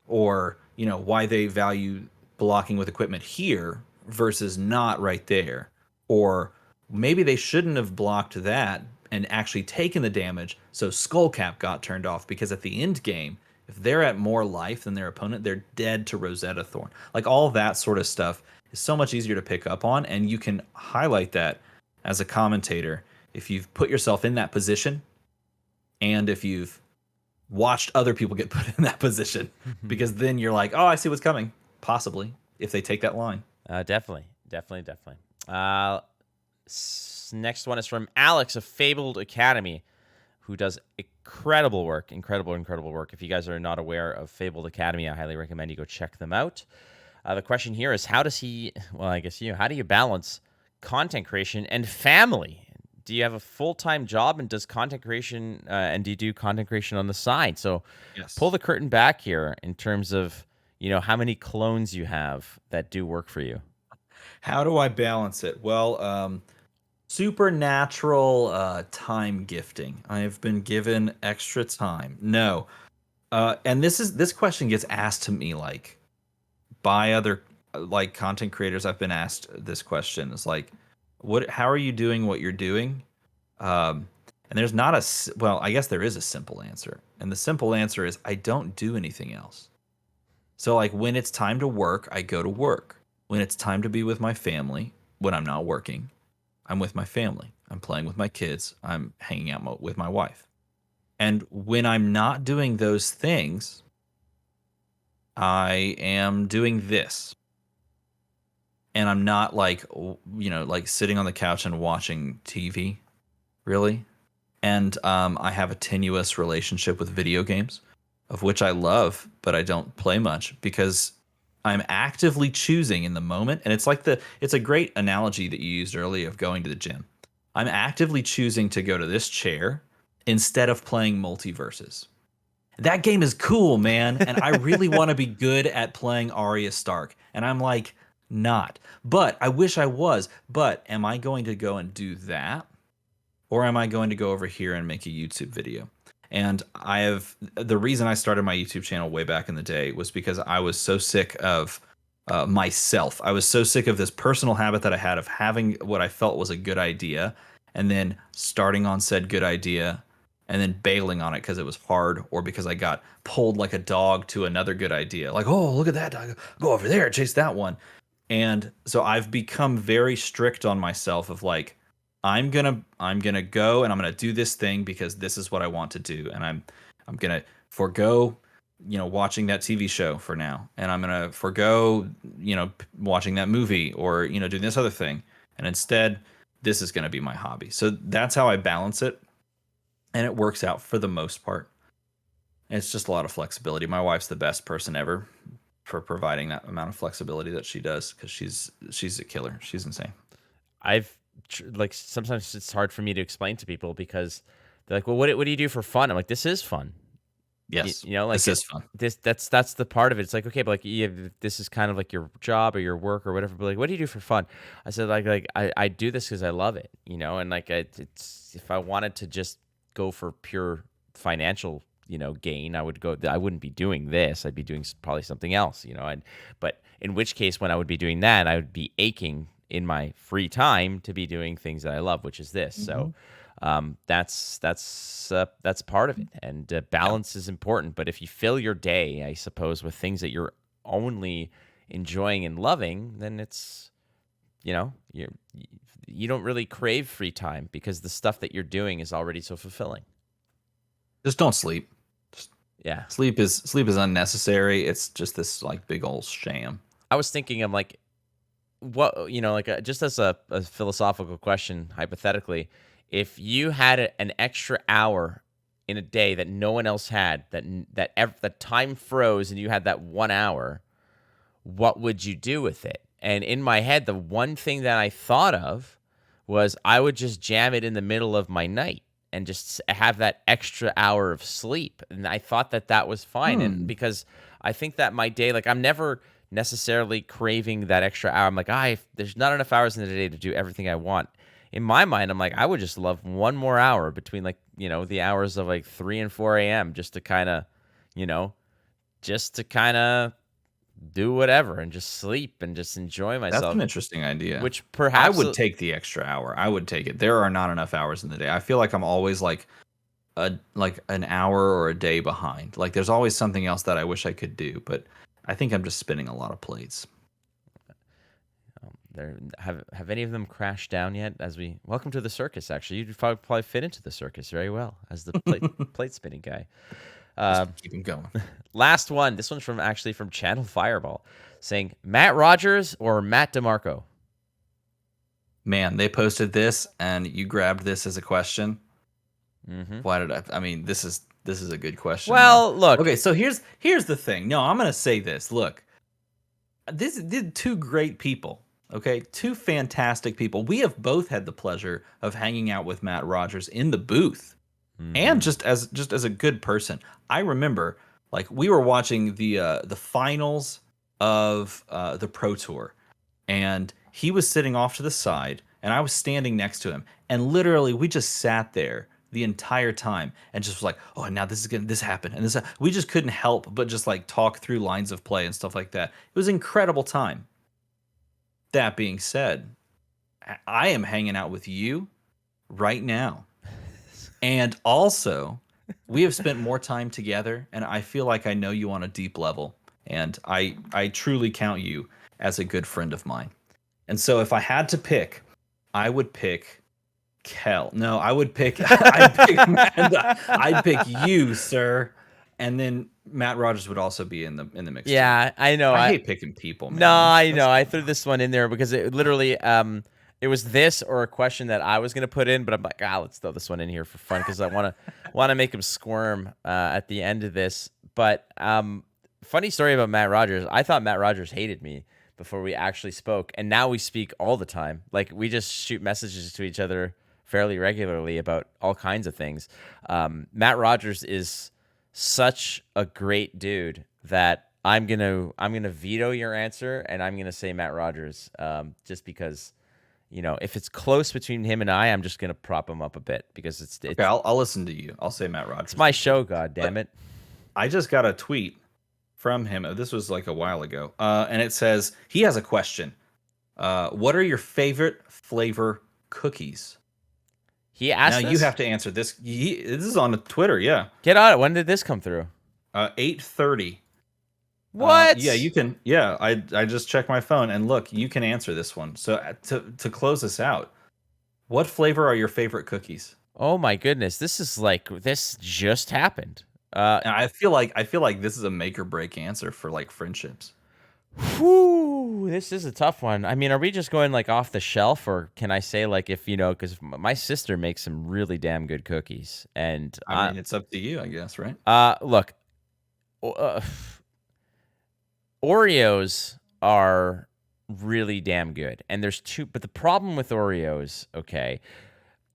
or why they value blocking with equipment here versus not right there. Or maybe they shouldn't have blocked that and actually taken the damage, so Skullcap got turned off, because at the end game, if they're at more life than their opponent, they're dead to Rosetta Thorn. Like, all that sort of stuff is so much easier to pick up on, and you can highlight that as a commentator if you've put yourself in that position and if you've watched other people get put in that position, because then you're like, oh, I see what's coming, possibly, if they take that line. Definitely. Next one is from Alex of Fabled Academy, who does incredible work. If you guys are not aware of Fabled Academy, I highly recommend you go check them out. The question here is, how do you balance content creation and family? Do you have a full-time job, and does content creation, and do you do content creation on the side? So pull the curtain back here in terms of, how many clones you have that do work for you. How do I balance it? Well, supernatural time gifting. I have been given extra time. No. And this question gets asked to me by other content creators. I've been asked this question. It's like, how are you doing what you're doing? And there's not I guess there is a simple answer. And the simple answer is, I don't do anything else. So when it's time to work, I go to work. When it's time to be with my family, when I'm not working, I'm with my family. I'm playing with my kids. I'm hanging out with my wife. And when I'm not doing those things, I am doing this. And I'm not sitting on the couch and watching TV, really. And I have a tenuous relationship with video games, of which I love, but I don't play much, because I'm actively choosing in the moment. And it's a great analogy that you used earlier of going to the gym. I'm actively choosing to go to this chair instead of playing Multiverses. That game is cool, man. And I really want to be good at playing Arya Stark. And I'm not. But I wish I was. But am I going to go and do that? Or am I going to go over here and make a YouTube video? And the reason I started my YouTube channel way back in the day was because I was so sick of myself. I was so sick of this personal habit that I had of having what I felt was a good idea and then starting on said good idea and then bailing on it because it was hard or because I got pulled like a dog to another good idea. Like, oh, look at that dog. Go over there, chase that one. And so I've become very strict on myself of like, I'm gonna go and I'm gonna do this thing because this is what I want to do. And I'm gonna forego, watching that TV show for now. And I'm gonna forego, watching that movie or, doing this other thing. And instead, this is gonna be my hobby. So that's how I balance it. And it works out for the most part. And it's just a lot of flexibility. My wife's the best person ever for providing that amount of flexibility that she does because she's a killer. She's insane. Like sometimes it's hard for me to explain to people because they're like, well, what do you do for fun? I'm like, this is fun. Yes, like this is fun. That's the part of it. It's like, okay, but like this is kind of like your job or your work or whatever. But like, what do you do for fun? I said like I do this because I love it, and like it's if I wanted to just go for pure financial gain, I wouldn't be doing this. I'd be doing probably something else, but in which case, when I would be doing that, I would be aching in my free time to be doing things that I love, which is this. So that's part of it. And balance is important. But if you fill your day, I suppose, with things that you're only enjoying and loving, then it's, you don't really crave free time because the stuff that you're doing is already so fulfilling. Just don't sleep. Yeah. Sleep is unnecessary. It's just this like big old sham. I was thinking, I'm like, what, just as a philosophical question, hypothetically, if you had an extra hour in a day that no one else had, that time froze and you had that 1 hour, what would you do with it? And in my head, the one thing that I thought of was I would just jam it in the middle of my night and just have that extra hour of sleep. And I thought that was fine. And because I think that my day, like I'm never necessarily craving that extra hour. I'm like, there's not enough hours in the day to do everything I want. In my mind, I'm like, I would just love 1 more hour between like, the hours of like 3 and 4 a.m. just to kind of do whatever and just sleep and just enjoy myself. That's an interesting idea. Which perhaps I would take the extra hour. I would take it. There are not enough hours in the day. I feel like I'm always like an hour or a day behind. Like there's always something else that I wish I could do, but I think I'm just spinning a lot of plates. Have any of them crashed down yet? Welcome to the circus. Actually, you'd probably fit into the circus very well as the plate spinning guy. Keep them going. Last one. This one's from Channel Fireball, saying Matt Rogers or Matt DeMarco. Man, they posted this, and you grabbed this as a question. Mm-hmm. Why did I mean, this is a good question. Well, look. Okay, so here's the thing. No, I'm gonna say this. Look, this did two great people. Okay, two fantastic people. We have both had the pleasure of hanging out with Matt Rogers in the booth. And just as a good person, I remember like we were watching the finals of the Pro Tour, and he was sitting off to the side, and I was standing next to him, and literally we just sat there the entire time and just was like, oh, now this happened, and we just couldn't help but just like talk through lines of play and stuff like that. It was an incredible time. That being said, I am hanging out with you right now. And also, we have spent more time together, and I feel like I know you on a deep level. And I truly count you as a good friend of mine. And so if I had to pick, I would pick Kel. No, I'd pick Amanda. I'd pick you, sir. And then Matt Rogers would also be in the mix. Yeah, too. I know. I hate picking people, man. No, I know. I threw this one in there because it literally it was this or a question that I was gonna put in, but I'm like, let's throw this one in here for fun because I want to make him squirm at the end of this. But funny story about Matt Rogers. I thought Matt Rogers hated me before we actually spoke, and now we speak all the time. Like we just shoot messages to each other fairly regularly about all kinds of things. Matt Rogers is such a great dude that I'm gonna veto your answer, and I'm gonna say Matt Rogers, just because. if it's close between him and I'm just gonna prop him up a bit because it's Okay, I'll listen to you. I'll say Matt Rogers. It's my show, God damn it. I just got a tweet from him. This was like a while ago, and it says he has a question. What are your favorite flavor cookies? He asked. Now you have to answer this. This is on Twitter. Yeah. Get on it. When did this come through? 8:30. What? Yeah, you can. Yeah, I just checked my phone and look, you can answer this one. So to close this out, what flavor are your favorite cookies? Oh my goodness, this just happened. And I feel like this is a make or break answer for like friendships. Whew, this is a tough one. I mean, are we just going like off the shelf, or can I say like if because my sister makes some really damn good cookies, and I mean it's up to you, I guess, right? Look, Oreos are really damn good, and there's two. But the problem with Oreos, okay.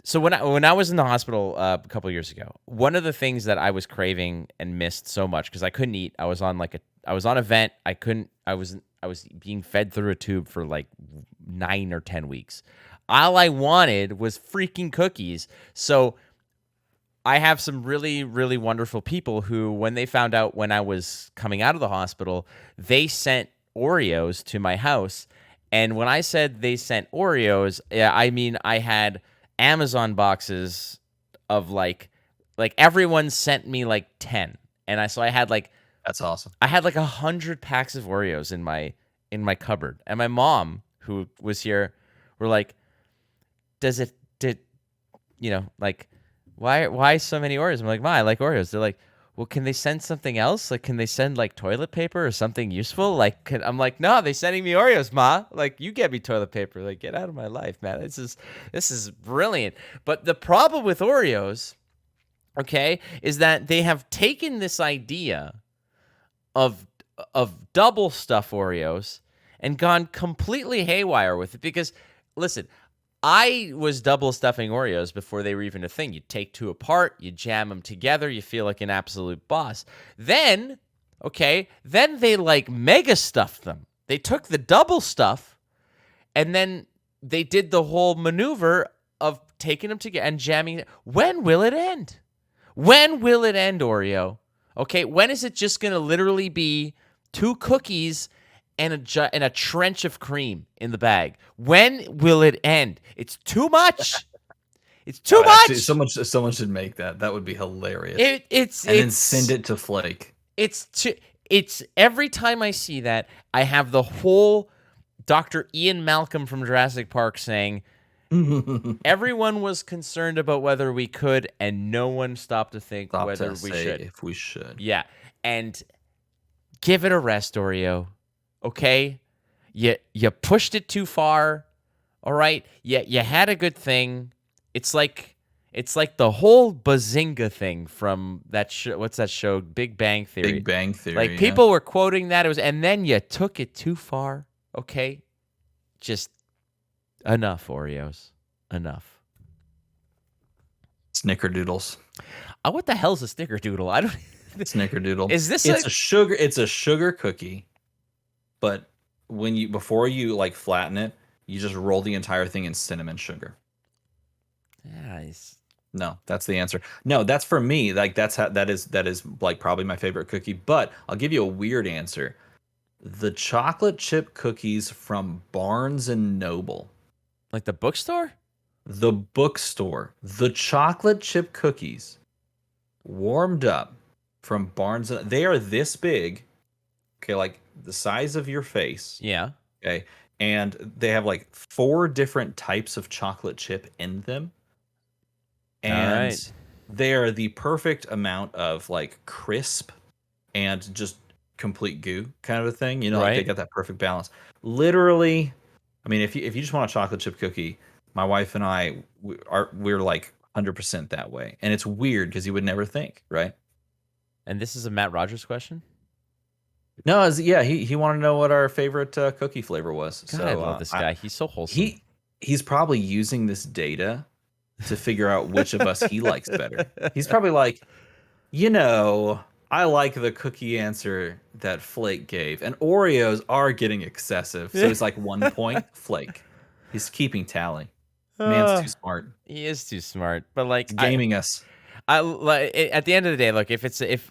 So when I was in the hospital a couple of years ago, one of the things that I was craving and missed so much because I couldn't eat. I was on a vent. I was being fed through a tube for like 9 or 10 weeks. All I wanted was freaking cookies. So I have some really, really wonderful people who, when they found out when I was coming out of the hospital, they sent Oreos to my house. And when I said they sent Oreos, yeah, I mean I had Amazon boxes of like everyone sent me like 10, and I had like that's awesome. I had like 100 packs of Oreos in my cupboard, and my mom, who was here, were like, why so many Oreos? I'm like, Ma, I like Oreos. They're like, well, can they send something else? Like, can they send like toilet paper or something useful? Like, I'm like, no, they're sending me Oreos, Ma. Like, you get me toilet paper. Like, get out of my life, man. This is brilliant. But the problem with Oreos, okay, is that they have taken this idea of double stuff Oreos and gone completely haywire with it. Because, listen, I was double stuffing Oreos before they were even a thing. You take two apart, you jam them together, you feel like an absolute boss. Then they like mega stuffed them. They took the double stuff and then they did the whole maneuver of taking them together and jamming it. When will it end? When will it end, Oreo? Okay, when is it just going to literally be 2 cookies and a trench of cream in the bag? When will it end? It's too much. It's too much. Actually, someone should make that. That would be hilarious. Then send it to Flake. It's every time I see that, I have the whole Dr. Ian Malcolm from Jurassic Park saying, everyone was concerned about whether we could, and no one stopped to think whether we should. If we should. Yeah, and give it a rest, Oreo. Okay, you pushed it too far. All right, you had a good thing. It's like the whole Bazinga thing from that show. What's that show? Big Bang Theory. Big Bang Theory. Like people were quoting that. And then you took it too far. Okay, just enough, Oreos. Enough. Snickerdoodles. What the hell's a snickerdoodle? I don't. Snickerdoodle. Is this? It's a sugar cookie, but before you like flatten it, you just roll the entire thing in cinnamon sugar. Nice. No, that's the answer. No, that's for me. Like that is like probably my favorite cookie. But I'll give you a weird answer. The chocolate chip cookies from Barnes and Noble. Like the bookstore? The bookstore. The chocolate chip cookies warmed up from Barnes. They are this big. Okay, like the size of your face. Yeah. Okay. And they have like 4 different types of chocolate chip in them. And they are the perfect amount of like crisp and just complete goo kind of a thing. You know, like they got that perfect balance. Literally, I mean, if you just want a chocolate chip cookie, my wife and I we're like 100% that way. And it's weird because you would never think, right? And this is a Matt Rogers question? No, he wanted to know what our favorite cookie flavor was. God, I love this guy. He's so wholesome. He's probably using this data to figure out which of us he likes better. He's probably like, I like the cookie answer that Flake gave, and Oreos are getting excessive. So it's like 1 point Flake. He's keeping tally. Man's too smart. He is too smart, but like He's gaming us. I like at the end of the day, look, if it's like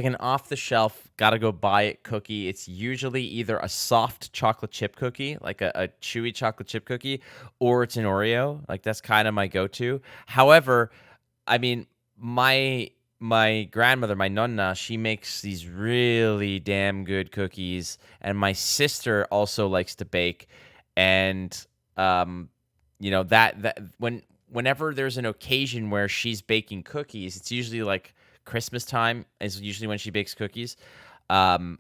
an off the shelf, gotta go buy it cookie, it's usually either a soft chocolate chip cookie, like a chewy chocolate chip cookie, or it's an Oreo. Like that's kind of my go-to. However, I mean, my grandmother, my nonna, she makes these really damn good cookies, and my sister also likes to bake, and you know that whenever there's an occasion where she's baking cookies, it's usually like Christmas time is usually when she bakes cookies. I'm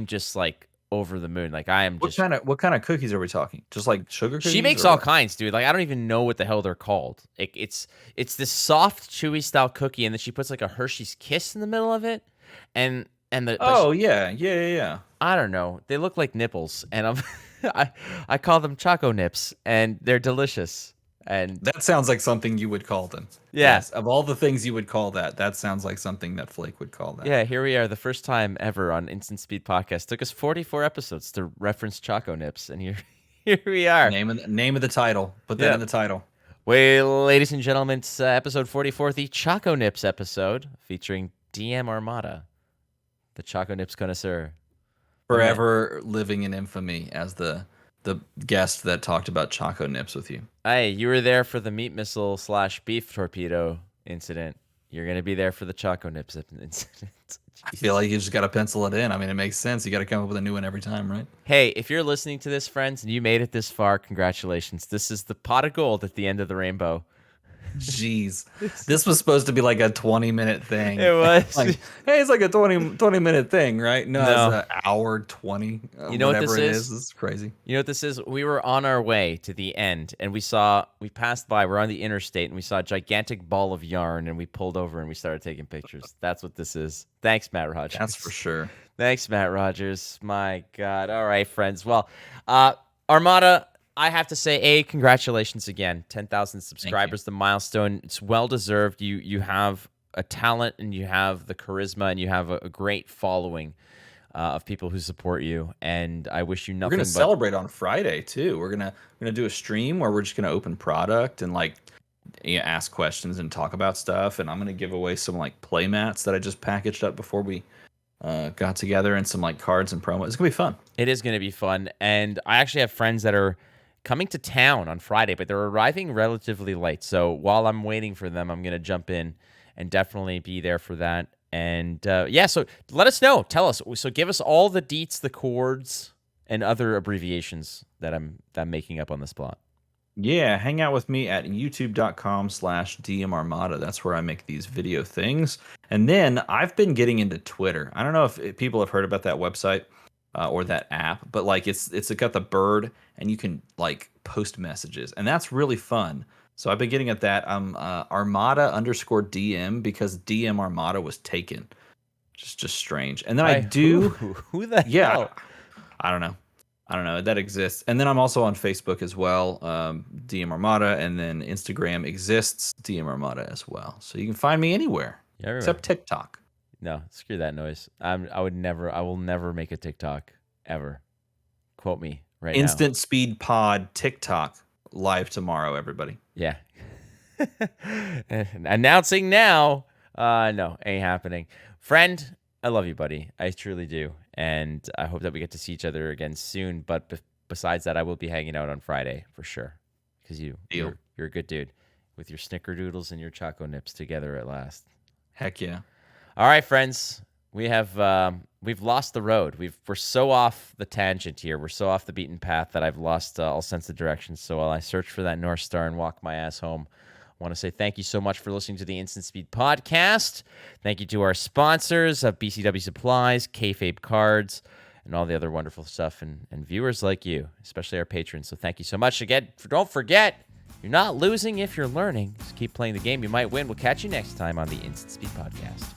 just like over the moon. Like I am just. What kind of cookies are we talking? Just like sugar cookies? She makes all kinds, dude. Like I don't even know what the hell they're called. It's this soft, chewy style cookie, and then she puts like a Hershey's Kiss in the middle of it, and yeah. I don't know. They look like nipples, and I call them Choco Nips, and they're delicious. And that sounds like something you would call them. Yeah. Yes, of all the things you would call that sounds like something that Flake would call that. Yeah, here we are, the first time ever on Instant Speed Podcast. Took us 44 episodes to reference Choco Nips, and here we are. Name of the title. Put that in the title. Well, ladies and gentlemen, it's episode 44, the Choco Nips episode, featuring DMArmada, the Choco Nips connoisseur. Forever living in infamy as the guest that talked about Choco Nips with you. Hey, you were there for the meat missile / beef torpedo incident. You're going to be there for the Choco Nips incident. I feel like you just got to pencil it in. I mean, it makes sense. You got to come up with a new one every time, right? Hey, if you're listening to this, friends, and you made it this far, congratulations. This is the pot of gold at the end of the rainbow. Jeez. This was supposed to be like a 20-minute thing. It was. Like, hey, it's like a 20-minute thing, right? No, it's an hour 20. You know what this is? This is crazy. You know what this is? We were on our way to the end, and we passed by, we're on the interstate, and we saw a gigantic ball of yarn, and we pulled over, and we started taking pictures. That's what this is. Thanks, Matt Rogers. That's for sure. Thanks, Matt Rogers. My God. All right, friends. Well, Armada, I have to say, congratulations again. 10,000 subscribers, the milestone. It's well-deserved. You have a talent, and you have the charisma, and you have a great following of people who support you. And I wish you nothing but... We're going to celebrate on Friday, too. We're gonna do a stream where we're just going to open product and, like, ask questions and talk about stuff. And I'm going to give away some, like, play mats that I just packaged up before we got together, and some, like, cards and promos. It's going to be fun. It is going to be fun. And I actually have friends that are coming to town on Friday, but they're arriving relatively late. So while I'm waiting for them, I'm going to jump in and definitely be there for that. And so let us know. Tell us. So give us all the deets, the chords, and other abbreviations that I'm making up on the spot. Yeah, hang out with me at youtube.com/DMArmada. That's where I make these video things. And then I've been getting into Twitter. I don't know if people have heard about that website or that app, but like it's got the bird, and you can like post messages, and that's really fun. So I've been getting at that. I'm Armada_DM because DMArmada was taken. Just strange. And then who the hell? I don't know. That exists. And then I'm also on Facebook as well, DMArmada, and then Instagram exists, DMArmada as well. So you can find me anywhere except TikTok. No, screw that noise. I will never make a TikTok ever. Quote me right now. Instant Speed Pod TikTok live tomorrow, everybody. Yeah. Announcing now. No, ain't happening. Friend, I love you, buddy. I truly do. And I hope that we get to see each other again soon. But besides that, I will be hanging out on Friday for sure. Because you're a good dude with your snickerdoodles and your Choco Nips together at last. Heck yeah. All right, friends. We've lost the road. We're so off the tangent here. We're so off the beaten path that I've lost all sense of direction. So while I search for that North Star and walk my ass home, I want to say thank you so much for listening to the Instant Speed Podcast. Thank you to our sponsors of BCW Supplies, FAB Cards, and all the other wonderful stuff, and viewers like you, especially our patrons. So thank you so much. Again, don't forget, you're not losing if you're learning. Just keep playing the game. You might win. We'll catch you next time on the Instant Speed Podcast.